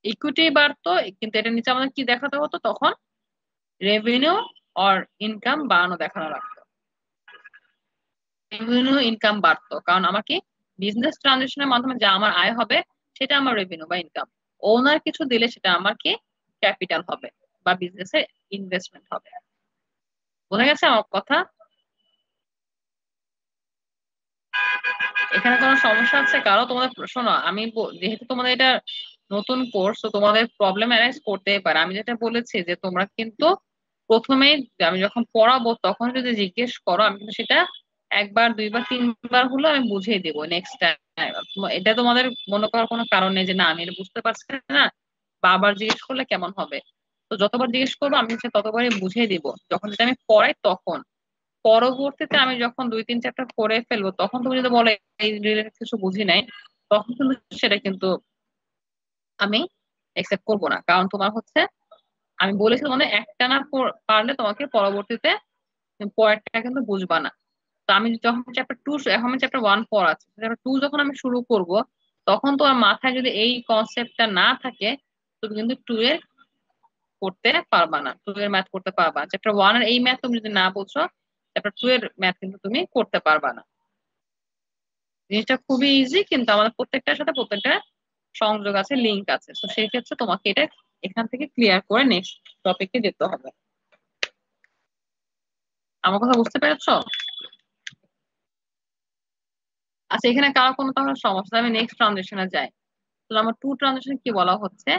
ইকুইটি বাড়তো। কিন্তু এটা নিচে আমাদের কি দেখাতে হতো তখন, রেভিনিউ অর ইনকাম বাড়ানো দেখানো লাগতো, রেভিনিউ ইনকাম বাড়তো। কারণ আমার কি বিজনেস ট্রানজাকশনের মাধ্যমে যা আমার আয় হবে সেটা আমার রেভিনিউ বা ইনকাম। ওনার কিছু দিলে সেটা আমার কি ক্যাপিটাল হবে বা বিজনেসে ইনভেস্টমেন্ট হবে। বোঝা গেছে আমার কথা? এখানে কোনো সমস্যা আছে কারো? তোমাদের শোনো, আমি যেহেতু তোমাদের এটা নতুন কোর্স, তো তোমাদের প্রবলেম অ্যারাইজ করতেই পারে। আমি যেটা বলেছি যে তোমরা কিন্তু প্রথমে আমি যখন পড়াবো তখন যদি জিজ্ঞেস করো, আমি কিন্তু সেটা একবার দুইবার তিনবার হলো আমি বুঝিয়ে দেবো নেক্সট টাইম। এটা তোমাদের মনে করার কোনো কারণ নেই যে না আমি এটা বুঝতে পারছি না, বারবার জিজ্ঞেস করলে কেমন হবে। তো যতবার জিজ্ঞেস করবো আমি হচ্ছে ততবারই বুঝিয়ে দিব। যখন যেটা আমি পড়াই তখন, পরবর্তীতে আমি যখন 2-3 চ্যাপ্টার পড়ে ফেলবো তখন তুমি যদি বলে এই রিলেটেড কিছু বুঝি নাই, তখন কিন্তু সেটা কিন্তু আমি একসেপ্ট করবো না। কারণ তোমার হচ্ছে আমি বলেছি তোমাদের একটা না পারলে তোমাকে পরবর্তীতে পরেরটা কিন্তু বুঝবা না। তো আমি যখন চ্যাপ্টার 2, এখন আমি চ্যাপ্টার 1 পড়াচ্ছি, চ্যাপ্টার 2 যখন আমি শুরু করব তখন তোমার মাথায় যদি এই কনসেপ্টটা না থাকে তুমি কিন্তু 2 এর করতে পারবা না, 2 এর ম্যাথ করতে পারবা না। চ্যাপ্টার 1 এর এই ম্যাথ তুমি যদি না বুঝছো, চ্যাপ্টার 2 এর ম্যাথ কিন্তু তুমি করতে পারবা না। জিনিসটা খুবই ইজি, কিন্তু আমাদের প্রত্যেকটার সাথে প্রত্যেকটা সংযোগ আছে, লিংক আছে। তো সেই ক্ষেত্রে তোমাকে এটা এখান থেকে ক্লিয়ার করে নেক্সট টপিকে যেতে হবে। আমার কথা বুঝতে পেরেছো? আচ্ছা, এখানে কারো কোনো তাহলে সমস্যা? আমি নেক্সট ট্রানজেকশনে যাই। তো নাম্বার 2 ট্রানজেকশন কি বলা হচ্ছে?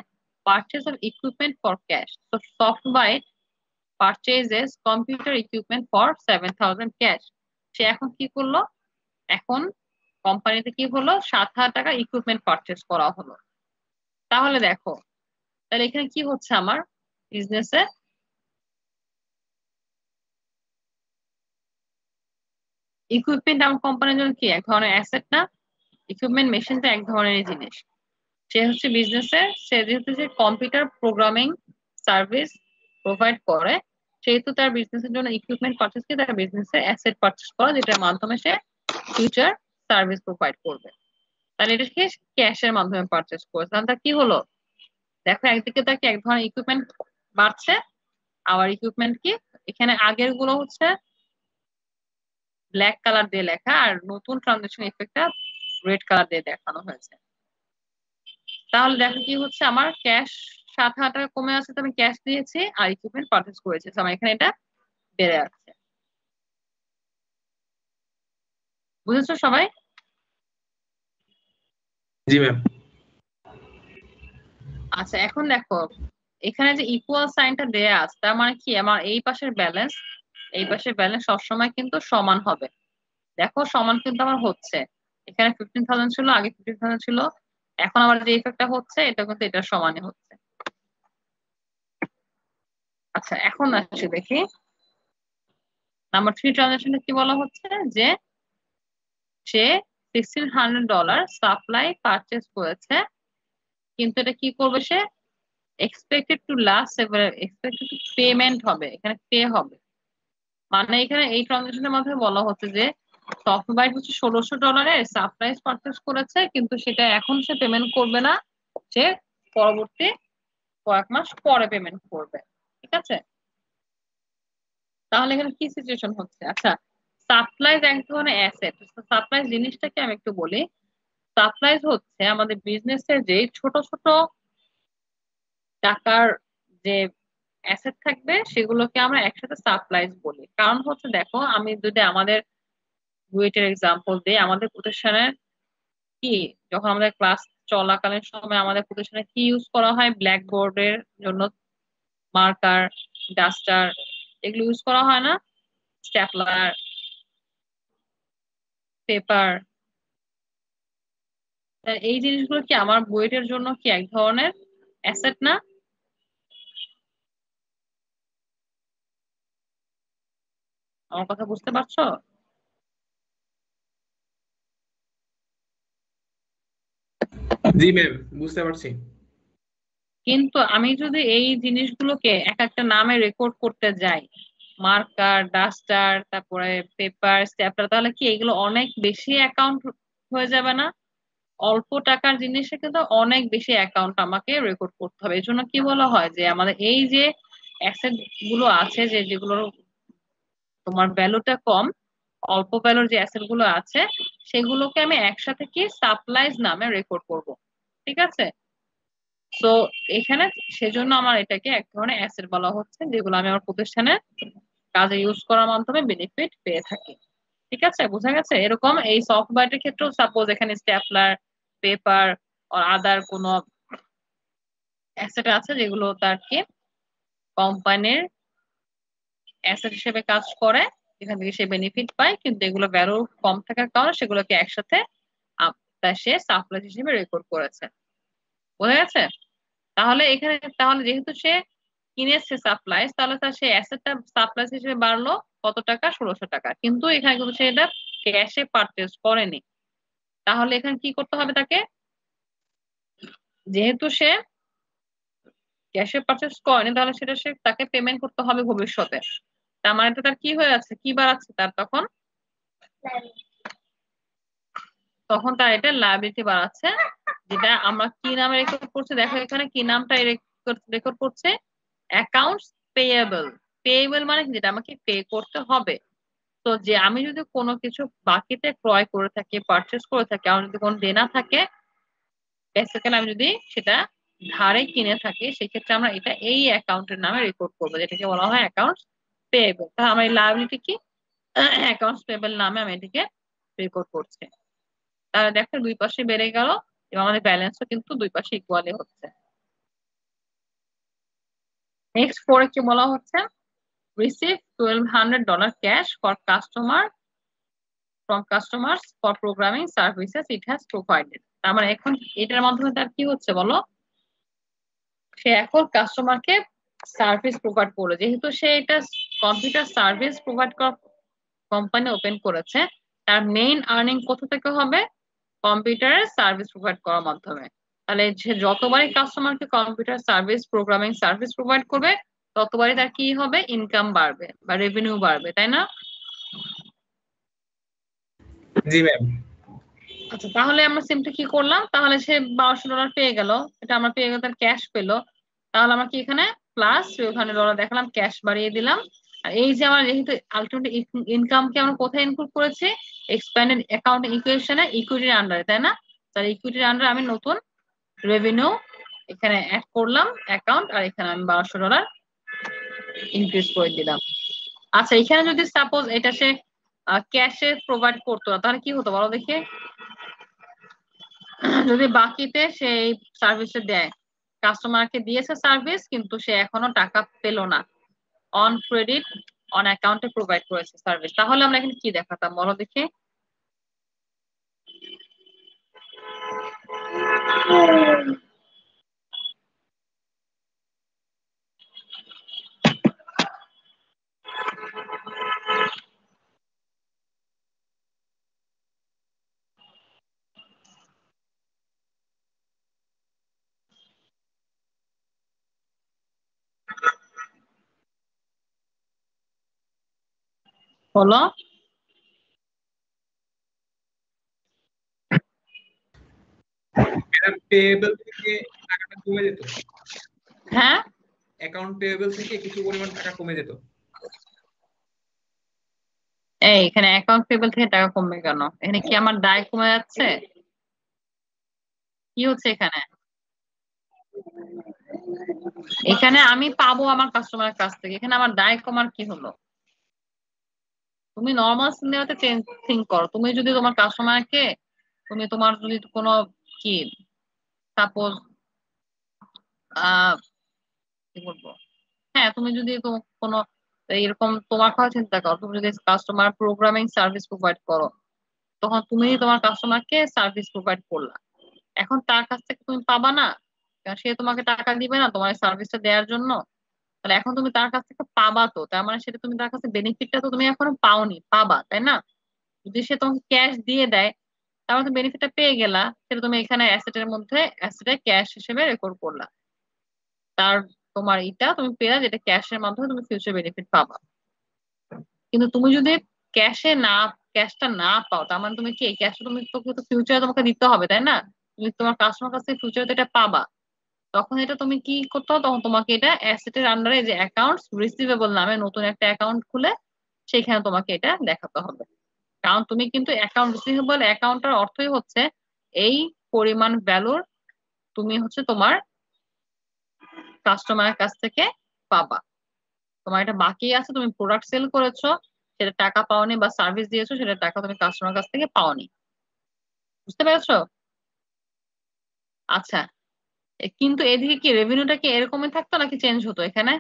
Purchase of equipment for cash. তো software purchases computer equipment for 7,000 cash. সে এখন কি করলো? এখন কোম্পানিতে কি হলো, 7,000 টাকা ইকুইপমেন্ট পারচেজ করা হলো। তাহলে দেখো, তাহলে এখানে কি হচ্ছে আমার বিজনেসে? ইকুইপমেন্ট আমার কোম্পানির জন্য কি এক ধরনের অ্যাসেট না? ইকুইপমেন্ট মেশিনটা এক ধরনের জিনিস। সে হচ্ছে বিজনেসে, সে যেহেতু যে কম্পিউটার প্রোগ্রামিং সার্ভিস প্রোভাইড করে, সেহেতু তার বিজনেসের জন্য ইকুইপমেন্ট পারচেজ কি তার বিজনেসের অ্যাসেট পারচেজ করা, যেটার মাধ্যমে সে ফিউচার সার্ভিস প্রোভাইড করবে। তাহলে এটা সে ক্যাশের মাধ্যমে পারচেজ করেছে। তাহলে তার কি হলো? দেখো, একদিকে তাকে এক ধরনের ইকুইপমেন্ট বাড়ছে, আবার ইকুইপমেন্ট কি এখানে আগের গুলো হচ্ছে ব্ল্যাক কালার দিয়ে লেখা, আর নতুন ট্রানজেকশন ইফেক্টটা রেড কালার দিয়ে দেখানো হয়েছে। তাহলে দেখো কি হচ্ছে, আমার ক্যাশ 7,000 টাকা কমে আছে, তো আমি ক্যাশ দিয়েছি আর ইকুইপমেন্ট পারচেজ করেছি, আমার এখানে এটা বেড়ে যাচ্ছে। বুঝেছো সবাই? জি ম্যাম। আচ্ছা, এখন দেখো এখানে যে ইকুয়াল সাইনটা দেয়া আছে, তার মানে কি আমার এই পাশের ব্যালেন্স এই পাশের ব্যালেন্স সবসময় কিন্তু সমান হবে। দেখো সমান কিন্তু আমার হচ্ছে, এখানে 15,000 ছিল, আগে 15,000 ছিল, এখন আমার যে ইফেক্টটা হচ্ছে এটা কিন্তু এটার সমানই হচ্ছে। আচ্ছা, এখন আসি দেখি নাম্বার 3 ট্রানজাকশনে কি বলা হচ্ছে, যে সে $1,600 সাপ্লাই পারচেজ করেছে, কিন্তু এটা কি করবে, সে expected to last several, expected to payment হবে, এখানে পে হবে। মানে এখানে এই ট্রানজাকশনের মধ্যে বলা হচ্ছে যে সফটওয়্যার হচ্ছে $1,600 সাপ্লাই পারচেজ করেছে, কিন্তু সেটা এখন সে পেমেন্ট করবে না, সে পরবর্তী কয়েক মাস পরে পেমেন্ট করবে। ঠিক আছে? তাহলে এখানে কি সিচুয়েশন হচ্ছে? আচ্ছা, সাপ্লাইজ এক ধরনের অ্যাসেট। সাপ্লাইজ জিনিসটাকে আমি একটু বলি। সাপ্লাইজ হচ্ছে আমাদের বিজনেসের যে ছোট ছোট টাকার যে অ্যাসেট থাকবে সেগুলোকে আমরা একসাথে সাপ্লাইজ বলি। কারণ হচ্ছে দেখো, আমি যদি আমাদের বুয়েটের এক্সাম্পল দিই, আমাদের প্রতিষ্ঠানের কি যখন আমাদের ক্লাস চলাকালীন সময় আমাদের প্রতিষ্ঠানে কি ইউজ করা হয়, ব্ল্যাকবোর্ডের জন্য মার্কার, ডাস্টার, এগুলো ইউজ করা হয় না? Stapler, paper. এই জিনিসগুলো কি আমার বুয়েটের জন্য কি এক ধরনের অ্যাসেট না? আমার কথা বুঝতে পারছো? জি ম্যাম, বুঝতে পারছি। কিন্তু আমি যদি এই জিনিসগুলোকে এক একটা নামে রেকর্ড করতে যাই, মার্কার, ডাস্টার, তারপরে পেপার, স্ট্যাপলার, তাহলে কি এগুলো অনেক বেশি অ্যাকাউন্ট হয়ে যাবে না? অল্প টাকার জিনিসে কিন্তু অনেক বেশি অ্যাকাউন্ট আমাকে রেকর্ড করতে হবে। এই জন্য কি বলা হয় যে আমাদের এই যে অ্যাসেট গুলো আছে যেগুলোর তোমার ভ্যালুটা কম, অল্প ভ্যালুর যে অ্যাসেট গুলো আছে সেগুলোকে আমি একসাথে কি সাপ্লাইজ নামে রেকর্ড করব, ঠিক আছে? তো এখানে সেজন্য আমার এটাকে এক ধরনের অ্যাসেট বলা হচ্ছে, যেগুলো আমি আমার প্রতিষ্ঠানে কাজে ইউজ করার মাধ্যমে বেনিফিট পেয়ে থাকি, ঠিক আছে? বোঝা গেছে? এরকম এই সফটওয়্যারের ক্ষেত্রেও সাপোজ এখানে স্ট্যাপলার, পেপার আর আদার কোনো অ্যাসেট আছে যেগুলো তার কি কোম্পানির অ্যাসেট হিসেবে কাজ করে, এখান থেকে সে বেনিফিট পায়, কিন্তু এগুলো ভ্যালু কম থাকার কারণে সেগুলোকে একসাথে সে সাপ্লাই হিসেবে রেকর্ড করেছে। বোঝা গেছে? তাহলে এখানে তাহলে যেহেতু সে কিনেছে সাপ্লাইজ, তাহলে তার সেই অ্যাসেটটা সাপ্লাইজ হিসেবে বাড়লো কত টাকা? 1600 টাকা। কিন্তু এখানে কিন্তু সে এটা ক্যাশে পারচেজ করেনি। তাহলে এখানে কি করতে হবে তাকে? যেহেতু সে ক্যাশে পারচেজ করেনি, তাহলে সেটা সে তাকে পেমেন্ট করতে হবে ভবিষ্যতে। তার মানে তো তার কি হয়ে যাচ্ছে, কি বাড়াচ্ছে তার? তখন তার এটা লায়াবিলিটি বাড়াচ্ছে, যেটা আমরা কি নামে রেকর্ড করছি দেখো, এখানে কি নামটা রেকর্ড করছে? Accounts payable. পেয়েবল মানে যেটা আমাকে পে করতে হবে। তো যে আমি যদি কোনো কিছু বাকিতে ক্রয় করে থাকি, পারচেস করে থাকি, আমার যদি কোনো দেনা থাকে, বেসিক্যালি আমি যদি সেটা ধারে কিনে থাকি, সেক্ষেত্রে আমরা এটা এই অ্যাকাউন্টের নামে রেকর্ড করবো, যেটাকে বলা হয় অ্যাকাউন্টস পেয়েবল। তাহলে আমার এই লায়াবিলিটি কি? অ্যাকাউন্টস পেয়েবল নামে আমি এটাকে রেকর্ড করছি। তাহলে দেখো দুই পাশে বেড়ে গেল এবং আমাদের ব্যালেন্সও কিন্তু দুই পাশে ইকুয়ালি হচ্ছে। নেক্সট 4 কি বলা হচ্ছে? Receive $1200 cash for customers for programming services it has provided। তার মানে এখন এটার মাধ্যমে তার কি হচ্ছে বলো? সে এখন কাস্টমারকে সার্ভিস প্রোভাইড করলো, যেহেতু সে এটা কম্পিউটার সার্ভিস প্রোভাইড করা কোম্পানি ওপেন করেছে, তার মেইন আর্নিং কোথা থেকে হবে? কম্পিউটারের সার্ভিস প্রোভাইড করার মাধ্যমে। তাহলে যে যতবারই কাস্টমারকে computer service programming service provide করবে, ততবারই তার কি হবে? ইনকাম বাড়বে বা রেভিনিউ বাড়বে, তাই না? জি ম্যাম। আচ্ছা, তাহলে আমরা সিম্পলি কি করলাম? তাহলে সে $1200 পেয়ে গেল, এটা আমরা পেয়ে গেল, তার ক্যাশ পেলো। তাহলে আমরা কি এখানে প্লাস $1200 দেখালাম, ক্যাশ বাড়িয়ে দিলাম। আর এই যে আমার যেহেতু আলটিমেট ইনকামকে আমরা কোথায় ইনক্লুড করেছি? এক্সপ্যান্ডেড অ্যাকাউন্ট ইকুয়েশনে, ইকুইটির আন্ডারে, তাই না? তাহলে ইকুইটির আন্ডারে আমি নতুন রেভিনিউ এখানে অ্যাড করলাম অ্যাকাউন্ট, আর এখানে আমি $1200 ইনক্রিজ করে দিলাম। আচ্ছা, এখানে যদি সাপোজ এটা সে ক্যাশে প্রোভাইড করতো না, তাহলে কি হতো বলো দেখি? যদি বাকিতে সেই সার্ভিসে দেয়, কাস্টমারকে দিয়েছে সার্ভিস, কিন্তু সে এখনো টাকা পেলো না, অন ক্রেডিট অন অ্যাকাউন্টে প্রোভাইড করেছে সার্ভিস, তাহলে আমরা এখানে কি দেখাতাম বলো দেখি? বলো। পেয়েবল থেকে টাকাটা কমে যেত, হ্যাঁ, অ্যাকাউন্ট পেয়েবল থেকে কিছু পরিমাণ টাকা কমে যেত। এই এখানে অ্যাকাউন্ট পেয়েবল থেকে টাকা কমবে কেন? এখানে কি আমার দায় কমে যাচ্ছে? কি হচ্ছে এখানে? এখানে আমি পাবো আমার কাস্টমারের কাছ থেকে, এখানে আমার দায় কমার কি হলো? তুমি নর্মাল সিনারিওতে থিঙ্ক করো। তুমি যদি তোমার কাস্টমারকে, তুমি তোমার যদি কোনো কি সাপোজ কি বলবো, হ্যাঁ, তুমি যদি কোনো এরকম তোমার কথা চিন্তা করো, তুমি যদি কাস্টমার প্রোগ্রামিং সার্ভিস প্রোভাইড করো, তখন তুমি তোমার কাস্টমারকে সার্ভিস প্রোভাইড করলা, এখন তার কাছ থেকে তুমি পাবা না, কারণ সে তোমাকে টাকা দিবে না তোমার সার্ভিসটা দেওয়ার জন্য। তাহলে এখন তুমি তার কাছ থেকে পাবা, তো তার মানে সেটা তুমি তার কাছে বেনিফিটটা তো তুমি এখনো পাওনি, পাবা, তাই না? যদি সে তোমাকে ক্যাশ দিয়ে দেয়, তাহলে তুমি বেনিফিটটা পেয়ে গেলা, সেটা তুমি এখানে অ্যাসেটের মধ্যে অ্যাসেটে ক্যাশ হিসেবে রেকর্ড করলা, তার তোমার এটা তুমি পেলা, যেটা ক্যাশের মাধ্যমে তুমি ফিউচার বেনিফিট পাবা। কিন্তু তুমি যদি ক্যাশটা না পাও, তার মানে তুমি কি এই ক্যাশটা তুমি তো ফিউচারে তোমাকে দিতে হবে, তাই না? তুমি তোমার কাস্টমার কাছ থেকে ফিউচারে এটা পাবা, তখন এটা তুমি কি করতে হবে, তখন তোমাকে এটা অ্যাসেটের আন্ডারে যে অ্যাকাউন্টস রিসিভেবল নামে নতুন একটা অ্যাকাউন্ট খুলে সেখানে তোমাকে এটা দেখাতে হবে। কারণ তুমি কিন্তু অ্যাকাউন্ট রিসিভেবল অ্যাকাউন্টের অর্থই হচ্ছে এই পরিমাণ ভ্যালুর তুমি হচ্ছে তোমার কাস্টমারের কাছ থেকে পাবা। তোমার এটা বাকি আছে, তুমি প্রোডাক্ট সেল করেছো, সেটা টাকা পাওনি, বা সার্ভিস দিয়েছো, সেটা টাকা তুমি কাস্টমার কাছ থেকে পাওনি। বুঝতে পেরেছো? আচ্ছা, কিন্তু এদিকে কি রেভিনিউটা কি এরকমই থাকতো নাকি চেঞ্জ হতো এখানে?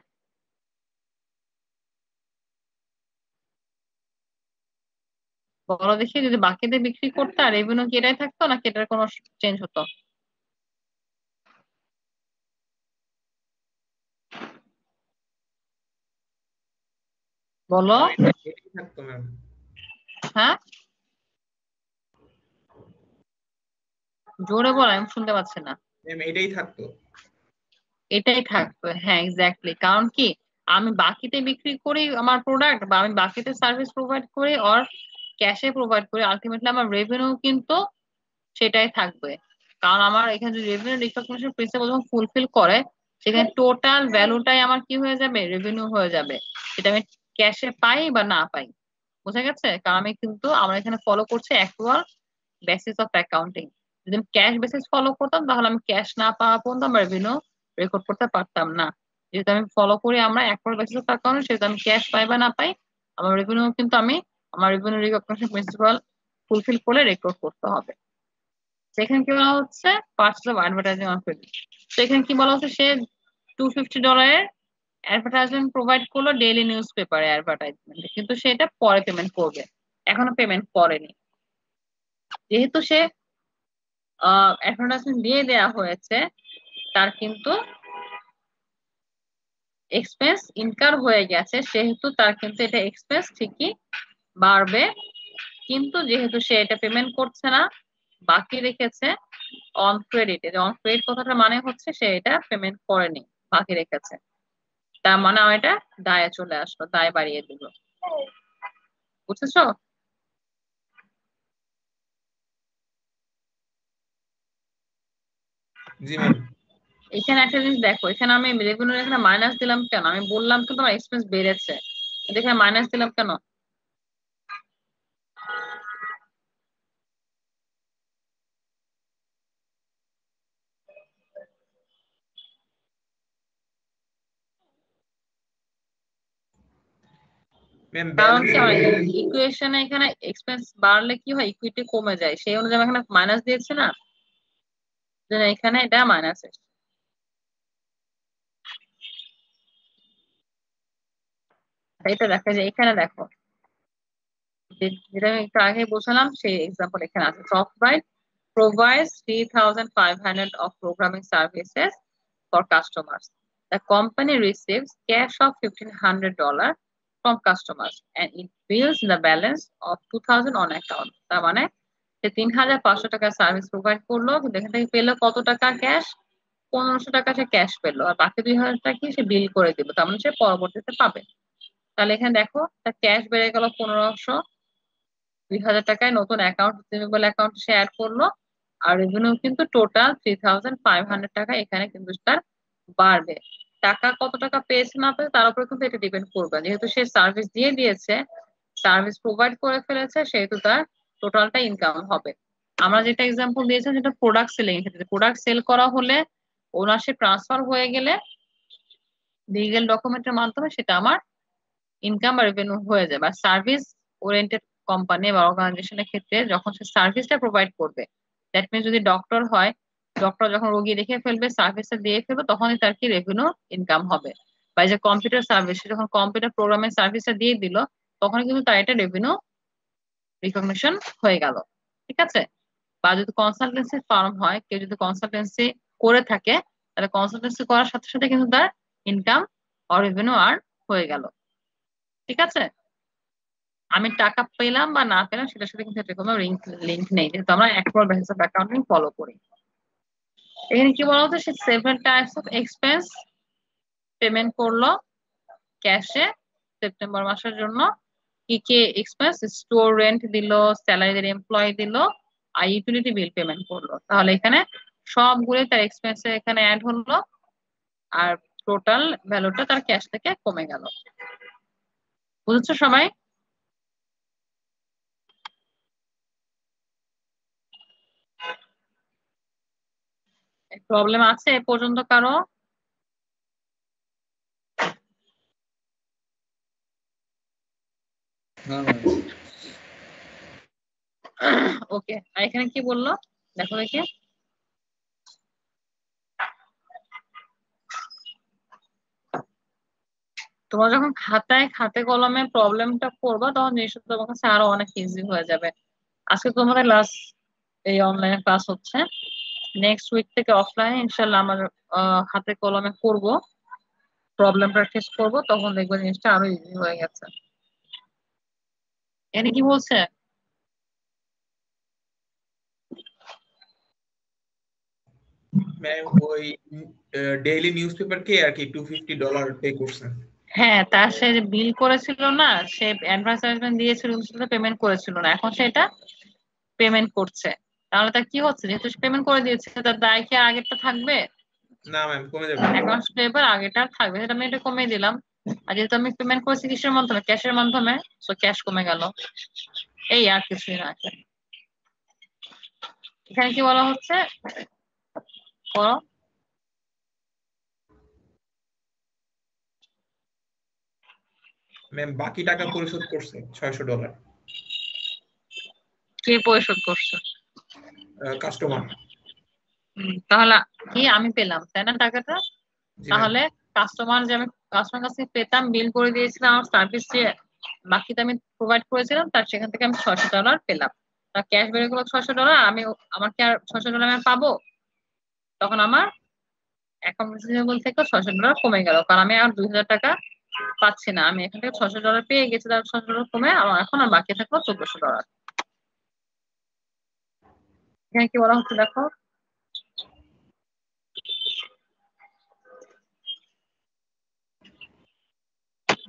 বলো দেখি, যদি বাকিতে বিক্রি করতে আর রেভিনিউ কি এটাই থাকতো নাকি এটার কোনো চেঞ্জ হতো? বলো। এটাই থাকতো ম্যাম। হ্যাঁ, জোরে বলো, আমি শুনতে পাচ্ছি না। ম্যাম এটাই থাকতো। এটাই থাকতো, হ্যাঁ এক্স্যাক্টলি। কারণ কি, আমি বাকিতে বিক্রি করি আমার প্রোডাক্ট, বা আমি বাকিতে সার্ভিস প্রোভাইড করি অর ক্যাশে প্রোভাইড করি, আলটিমেটলি আমার রেভিনিউ কিন্তু সেটাই থাকবে। কারণ আমার এখানে যদি রেভিনিউ রিকগনিশন প্রিন্সিপাল যখন ফুলফিল করে, সেখানে টোটাল ভ্যালুটাই আমার কি হয়ে যাবে, রেভিনিউ হয়ে যাবে, সেটা আমি ক্যাশে পাই বা না পাই। বোঝা গেছে? কারণ আমি কিন্তু আমরা এখানে ফলো করছি অ্যাকচুয়াল বেসিস অফ অ্যাকাউন্টিং। যদি আমি ক্যাশ বেসিস ফলো করতাম তাহলে আমি ক্যাশ না পাওয়া পর্যন্ত আমার রেভিনিউ রেকর্ড করতে পারতাম না। যেহেতু আমি ফলো করি আমরা অ্যাকচুয়াল বেসিস অফ অ্যাকাউন্টিং, সেহেতু আমি ক্যাশ পাই বা না পাই, আমার রেভিনিউ কিন্তু আমি আমার রেভিনিউ রিকগনিশন প্রিন্সিপাল ফুলফিল করে রেকর্ড করতে হবে। সেখানে কি বলা হচ্ছে, parts of advertising on credit. তো এখানে কি বলা হচ্ছে, সে $250 অ্যাডভার্টাইজমেন্ট প্রোভাইড করলো ডেইলি নিউজ পেপারে অ্যাডভার্টাইজমেন্ট, কিন্তু সেটা পরে পেমেন্ট করবে, এখনো পেমেন্ট করেনি। যেহেতু সে অ্যাডভার্টাইজমেন্ট দিয়ে দেয়া হয়েছে, তার কিন্তু এক্সপেন্স ইনকার হয়ে গেছে, সেহেতু তার কিন্তু এটা এক্সপেন্স ঠিকই বাড়বে। কিন্তু যেহেতু সে এটা পেমেন্ট করছে না, বাকি রেখেছে অন ক্রেডিট। অন ক্রেডিট কথাটার মানে হচ্ছে সে এটা পেমেন্ট করেনি, বাকি রেখেছে, তার মানে আমার এটা দায়ে চলে আসলো, দায় বাড়িয়ে দিল। বুঝেছো? জি ম্যাম। এখানে একটা জিনিস দেখো, এখানে আমি রেভিনিউ এখানে মাইনাস দিলাম কেন? আমি বললাম কিন্তু আমার এক্সপেন্স বেড়েছে, কিন্তু এখানে মাইনাস দিলাম কেন? ম্যাম কারণ কি, আমার ব্যালেন্স। ইকুয়েশনে এখানে এক্সপেন্স বাড়লে কি হয়, ইকুইটি কমে যায়, সেই অনুযায়ী আমি এখানে মাইনাস দিয়েছে না, যেন এখানে এটা মাইনাস। এটা দেখা যায়, এখানে দেখো যেটা আমি একটু আগে বলছিলাম সেই এক্সাম্পল এখানে আছে। Software provides 3,500 of programming services for customers. The company receives cash of $1,500 from customers and it bills the balance of 2,000 on account. তার মানে সে 3,500 টাকা সার্ভিস প্রোভাইড করলো, কিন্তু এখান থেকে পেলো কত টাকা ক্যাশ? 1,500 টাকা সে ক্যাশ পেলো, আর বাকি 2,000 টাকা কি সে বিল করে দিল, তার মানে সে পরবর্তীতে পাবে। তাহলে এখানে দেখো তার ক্যাশ বেড়ে গেল 1,500, 2,000 টাকায় নতুন অ্যাকাউন্ট রিসিভেবল অ্যাকাউন্ট সে অ্যাড করলো, আর রেভিনিউ কিন্তু টোটাল 3,500 টাকা এখানে কিন্তু তার বাড়বে। টাকা কত টাকা পেয়েছে না পেয়েছে তার উপরে কিন্তু এটা ডিপেন্ড করবে, যেহেতু সে সার্ভিস দিয়ে দিয়েছে, সার্ভিস প্রোভাইড করে ফেলেছে, সেহেতু তার টোটালটা ইনকাম হবে। আমরা যেটা এক্সাম্পল দিয়েছি সেটা প্রোডাক্ট সেলিং এর ক্ষেত্রে। প্রোডাক্ট সেল করা হলে, ওনারশিপ ট্রান্সফার হয়ে গেলে লিগ্যাল ডকুমেন্টের মাধ্যমে সেটা আমার ইনকাম বা রেভিনিউ হয়ে যাবে। আর সার্ভিস ওরিয়েন্টেড কোম্পানি বা অর্গানাইজেশনের ক্ষেত্রে যখন সে সার্ভিসটা প্রোভাইড করবে, দ্যাট মিনস যদি ডক্টর হয়, ডক্টর যখন রোগী দেখে ফেলবে, সার্ভিসটা দিয়ে ফেলবে, তখনই তার কি রেভিনিউ ইনকাম হবে। বা যে কম্পিউটার সার্ভিস, যখন কম্পিউটার প্রোগ্রামের সার্ভিসটা দিয়ে দিল, তখন কিন্তু তার এটা রেভিনিউ রিকগনিশন হয়ে গেল। ঠিক আছে? বা যদি কনসালটেন্সি ফার্ম হয়, কেউ যদি কনসালটেন্সি করে থাকে, তাহলে কনসালটেন্সি করার সাথে সাথে কিন্তু তার ইনকাম আর রেভিনিউ আর্ন হয়ে গেল। ঠিক আছে? আমি টাকা পেলাম বা না পেলাম সেটার সাথে কিন্তু কোনো লিঙ্ক নেই, যেহেতু আমরা actual basis of accounting follow করি। এখানে কি বলা হচ্ছে, সে 7 টাইপস অফ এক্সপেন্স পেমেন্ট করলো ক্যাশে সেপ্টেম্বর মাসের জন্য। কি কি এক্সপেন্স? স্টোর রেন্ট দিল, স্যালারি দিল, এমপ্লয়ি দিল, আর ইউটিলিটি বিল পেমেন্ট করলো। তাহলে এখানে সবগুলো তার এক্সপেন্সে এখানে অ্যাড হলো, আর টোটাল ভ্যালুটা তার ক্যাশ থেকে কমে গেল। বুঝছো সবাই? প্রবলেম আছে এ পর্যন্ত কারো? ওকে, আর এখানে কি বললো দেখো দেখি। তোমরা যখন খাতে কলমে প্রবলেমটা করবা তখন জিনিসটা তোমার কাছে আরো অনেক ইজি হয়ে যাবে। আজকে তোমাদের লাস্ট এই অনলাইনে ক্লাস হচ্ছে, নেক্সট উইক থেকে অফলাইনে ইনশাল্লাহ আমার হাতে কলমে করব, প্রবলেম প্র্যাকটিস করব, তখন দেখবে জিনিসটা আরো ইজি হয়ে গেছে। এনে কি বলছে? ম্যাম ওই ডেইলি নিউজ পেপার কে আর কি $250 পে করছেন। হ্যাঁ, তার সে যে বিল করেছিল না, সে অ্যাডভার্টাইজমেন্ট দিয়েছিল, সেটা পেমেন্ট করেছিল না, এখন সেটা পেমেন্ট করছে। তাহলে তার কি হচ্ছে, যেহেতু পেমেন্ট করে দিয়েছে তার দায় কি আগেরটা থাকবে? না ম্যাম, কমে যাবে। অ্যাকাউন্টস পেপার আগেটা থাকবে, সেটা আমি এটা কমিয়ে দিলাম। আর যেহেতু আমি পেমেন্ট করেছি কিসের মাধ্যমে, ক্যাশের মাধ্যমে, সো ক্যাশ কমে গেল। এই আর কিছুই না। এখানে কি বলা হচ্ছে বলো? ম্যাম বাকি টাকা পরিশোধ করছে $600। কে পরিশোধ করছে? কাস্টমার। তাহলে কি আমি পেলাম তাই না টাকাটা? জি ম্যাম। তাহলে কাস্টমার যে আমি কাস্টমার কাছে পেতাম, বিল করে দিয়েছিলাম, আমার সার্ভিস যে বাকিটা আমি প্রোভাইড করেছিলাম, তার সেখান থেকে আমি $600 পেলাম। তার ক্যাশ বের করলো $600, আমি আমার কি আর $600 আমি পাবো? তখন আমার অ্যাকাউন্ট রিসিভেবল থেকে $600 কমে গেল, কারণ আমি আর 2000 টাকা পাচ্ছি না। আমি এখান থেকে $600 পেয়ে গেছি, তার $600 কমে আমার এখন আর বাকি থাকলো $1400। এখানে কি বলা হচ্ছে দেখো?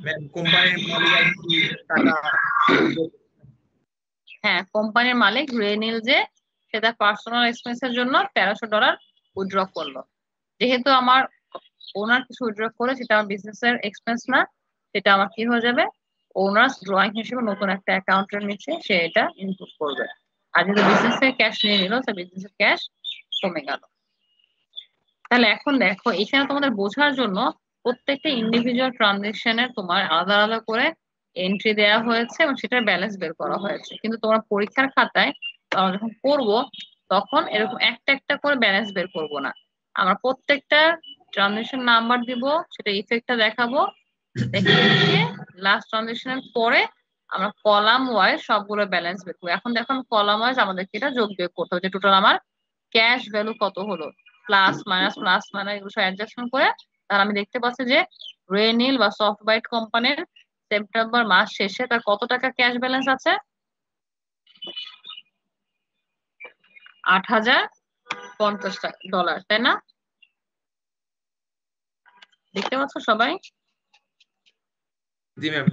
ম্যাম কোম্পানির মালিক টাকা, হ্যাঁ, কোম্পানির মালিক রেনিল যে সেটা পার্সোনাল এক্সপেন্সের জন্য $1300 উইথড্র করলো। যেহেতু আমার ওনার কিছু উইথড্র করে, সেটা আমার বিজনেসের এক্সপেন্স না, সেটা আমার কি হয়ে যাবে, ওনার ড্রয়িং হিসেবে নতুন একটা অ্যাকাউন্টের নিচে সে এটা ইনপুট করবে। আর যেহেতু বিজনেসের ক্যাশ নিয়ে নিল, সে বিজনেসের ক্যাশ কমে গেল। তাহলে এখন দেখো, এখানে তোমাদের বোঝার জন্য প্রত্যেকটা ইন্ডিভিজুয়াল ট্রানজেকশনের তোমার আলাদা আলাদা করে এন্ট্রি দেওয়া হয়েছে এবং সেটার ব্যালেন্স বের করা হয়েছে। কিন্তু তোমার পরীক্ষার খাতায় আমরা যখন করবো তখন এরকম একটা একটা করে ব্যালেন্স বের করব না, আমরা প্রত্যেকটা ট্রানজেকশন নাম্বার দিব, সেটা ইফেক্টটা দেখাবো, দেখিয়ে লাস্ট ট্রানজেকশনের পরে আমরা কলাম ওয়াইজ সবগুলো ব্যালেন্স বের করবো। এখন দেখো কলাম ওয়াইজ আমাদেরকে এটা যোগ বিয়োগ করতে হবে, যে টোটাল আমার ক্যাশ ভ্যালু কত হলো, প্লাস মাইনাস এগুলো সব অ্যাডজাস্টমেন্ট করে। তাহলে আমি দেখতে পাচ্ছি যে রেনিল বা সফট বাইট কোম্পানির সেপ্টেম্বর মাস শেষে তার কত টাকা ক্যাশ ব্যালেন্স আছে? $8050, তাই না? দেখতে পাচ্ছ সবাই? জি ম্যাম।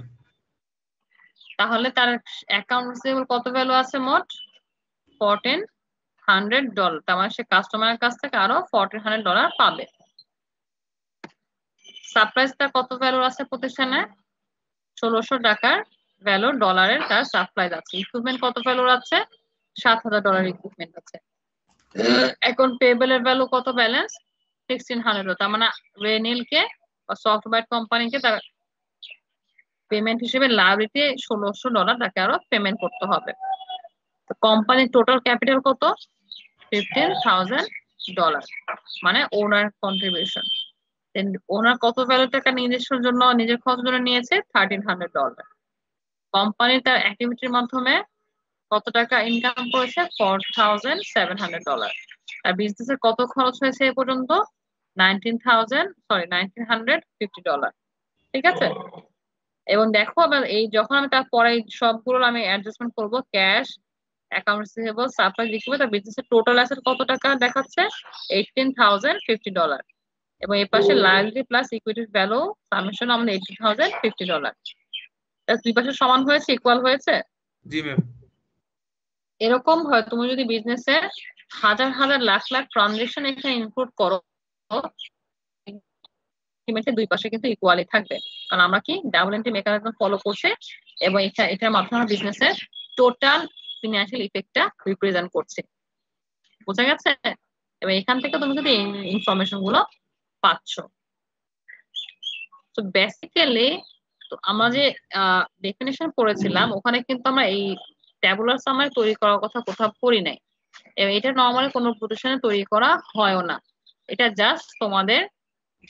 তাহলে তার অ্যাকাউন্ট রিসিভেবল কত ভ্যালু আছে মোট? $1400। তার মানে সে কাস্টমারের কাছ থেকে আরো $1400 পাবে। সাপ্লাইজ তার কত ভ্যালু আছে প্রতিষ্ঠানে? 1600 টাকার ভ্যালু ডলারের তার সাপ্লাইজ আছে। ইকুইপমেন্ট কত ভ্যালুর আছে? $7000 ইকুইপমেন্ট আছে। এখন পেয়েবল এর ভ্যালু কত ব্যালেন্স? 1600। তার মানে রেনিলকে বা সফটওয়্যার কোম্পানিকে তার পেমেন্ট হিসেবে লাইবিলিটি $1600 তাকে আরো পেমেন্ট করতে হবে। কোম্পানির টোটাল ক্যাপিটাল কত? $15,000, মানে ওনার কন্ট্রিবিউশন। ওনার কত ভ্যালু টাকা নিজস্ব জন্য, নিজের খরচ জন্য নিয়েছে? $1300। কোম্পানি তার অ্যাক্টিভিটির মাধ্যমে কত টাকা ইনকাম করেছে? $4700। আর বিজনেসের কত খরচ হয়েছে এ পর্যন্ত? $1950। ঠিক আছে? এবং দেখো আবার এই যখন আমি তার পরে সবগুলো আমি অ্যাডজাস্টমেন্ট করব, ক্যাশ, অ্যাকাউন্ট রিসিভেবল, সাপ্লাই লিখবো, তার বিজনেসের টোটাল অ্যাসেট কত টাকা দেখাচ্ছে? $18,050। এবং এই পাশে লায়াবিলিটি প্লাস ইকুইটির ভ্যালু সামেশন আমাদের $80,050। তার দুই পাশে সমান হয়েছে, ইকুয়াল হয়েছে? জি ম্যাম। এরকম হয় তুমি যদি বিজনেসে হাজার হাজার লাখ লাখ ট্রানজেকশন এখানে ইনক্লুড করো, দুই পাশে কিন্তু ইকুয়ালি থাকবে, কারণ আমরা কি ডাবল এন্ট্রি মেকানিজম ফলো করছে এবং এটার মাধ্যমে বিজনেসের টোটাল ফিনান্সিয়াল ইফেক্টটা রিপ্রেজেন্ট করছে। বোঝা গেছে? এবং এখান থেকে তুমি কিন্তু ইনফরমেশন গুলো পাচ্ছ। তো বেসিক্যালি আমরা যে ডেফিনেশন পড়েছিলাম ওখানে কিন্তু আমরা এই ট্যাবুলার সামারি তৈরি করার কথা কোথাও পড়ি নাই, এবং এটা নর্মালি কোনো প্রতিষ্ঠানে তৈরি করা হয়ও না। এটা জাস্ট তোমাদের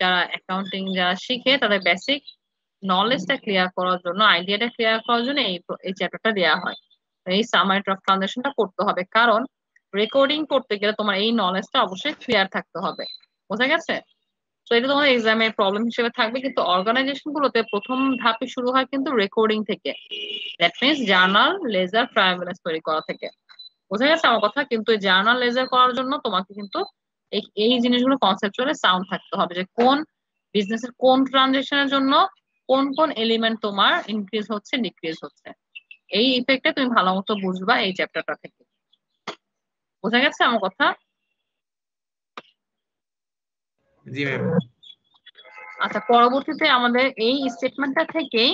যারা অ্যাকাউন্টিং যারা শিখে তাদের বেসিক নলেজটা ক্লিয়ার করার জন্য, আইডিয়াটা ক্লিয়ার করার জন্য এই চ্যাপ্টারটা দেওয়া হয়। এই সামারি অফ ট্রানজাকশনটা করতে হবে, কারণ রেকর্ডিং করতে গেলে তোমার এই নলেজটা অবশ্যই ক্লিয়ার থাকতে হবে। বোঝা গেছে? তো এটা তোমার এক্সামের প্রবলেম হিসেবে থাকবে, কিন্তু অর্গানাইজেশন গুলোতে প্রথম ধাপে শুরু হয় কিন্তু রেকর্ডিং থেকে, that means journal, ledger, trial balance তৈরি করা থেকে। বোঝা গেছে আমার কথা? কিন্তু এই জার্নাল লেজার করার জন্য তোমাকে কিন্তু এই জিনিসগুলো কনসেপচুয়ালি সাউন্ড থাকতে হবে, যে কোন বিজনেসের কোন ট্রানজেকশনের জন্য কোন কোন এলিমেন্ট তোমার ইনক্রিজ হচ্ছে ডিক্রিজ হচ্ছে। এই ইফেক্টটা তুমি ভালো মতো বুঝবা এই চ্যাপ্টারটা থেকে। বোঝা গেছে আমার কথা? জি ম্যাম। আচ্ছা, পরবর্তীতে আমাদের এই স্টেটমেন্টটা থেকেই,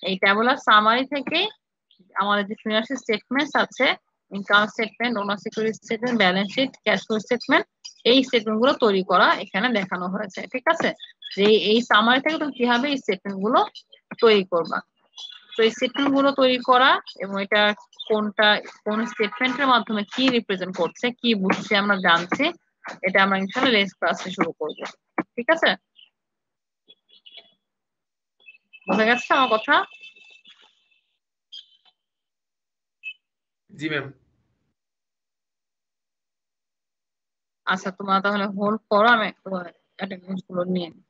এই ট্যাবুলার সামারি থেকে আমাদের যে ফিনান্সিয়াল স্টেটমেন্টস আছে, income statement, owner security statement, balance sheet, cash flow statement, এই স্টেটমেন্ট গুলো তৈরি করা এখানে দেখানো হয়েছে। ঠিক আছে? যে এই সামারি থেকে তুমি কিভাবে এই স্টেটমেন্ট গুলো তৈরি করবা। তো এই স্টেটমেন্ট গুলো তৈরি করা এবং এটা কোনটা কোন স্টেটমেন্টের মাধ্যমে কি রিপ্রেজেন্ট করছে, কি বুঝছে আমরা জানছি, এটা আমরা ইনশাআল্লাহ নেক্সট ক্লাসে শুরু করব। ঠিক আছে? বোঝা গেছে আমার কথা? জি ম্যাম। আচ্ছা, তোমরা তাহলে হোল্ড করো, আমি একটু অ্যাটেন্ডেন্স গুলো নিয়ে নিই।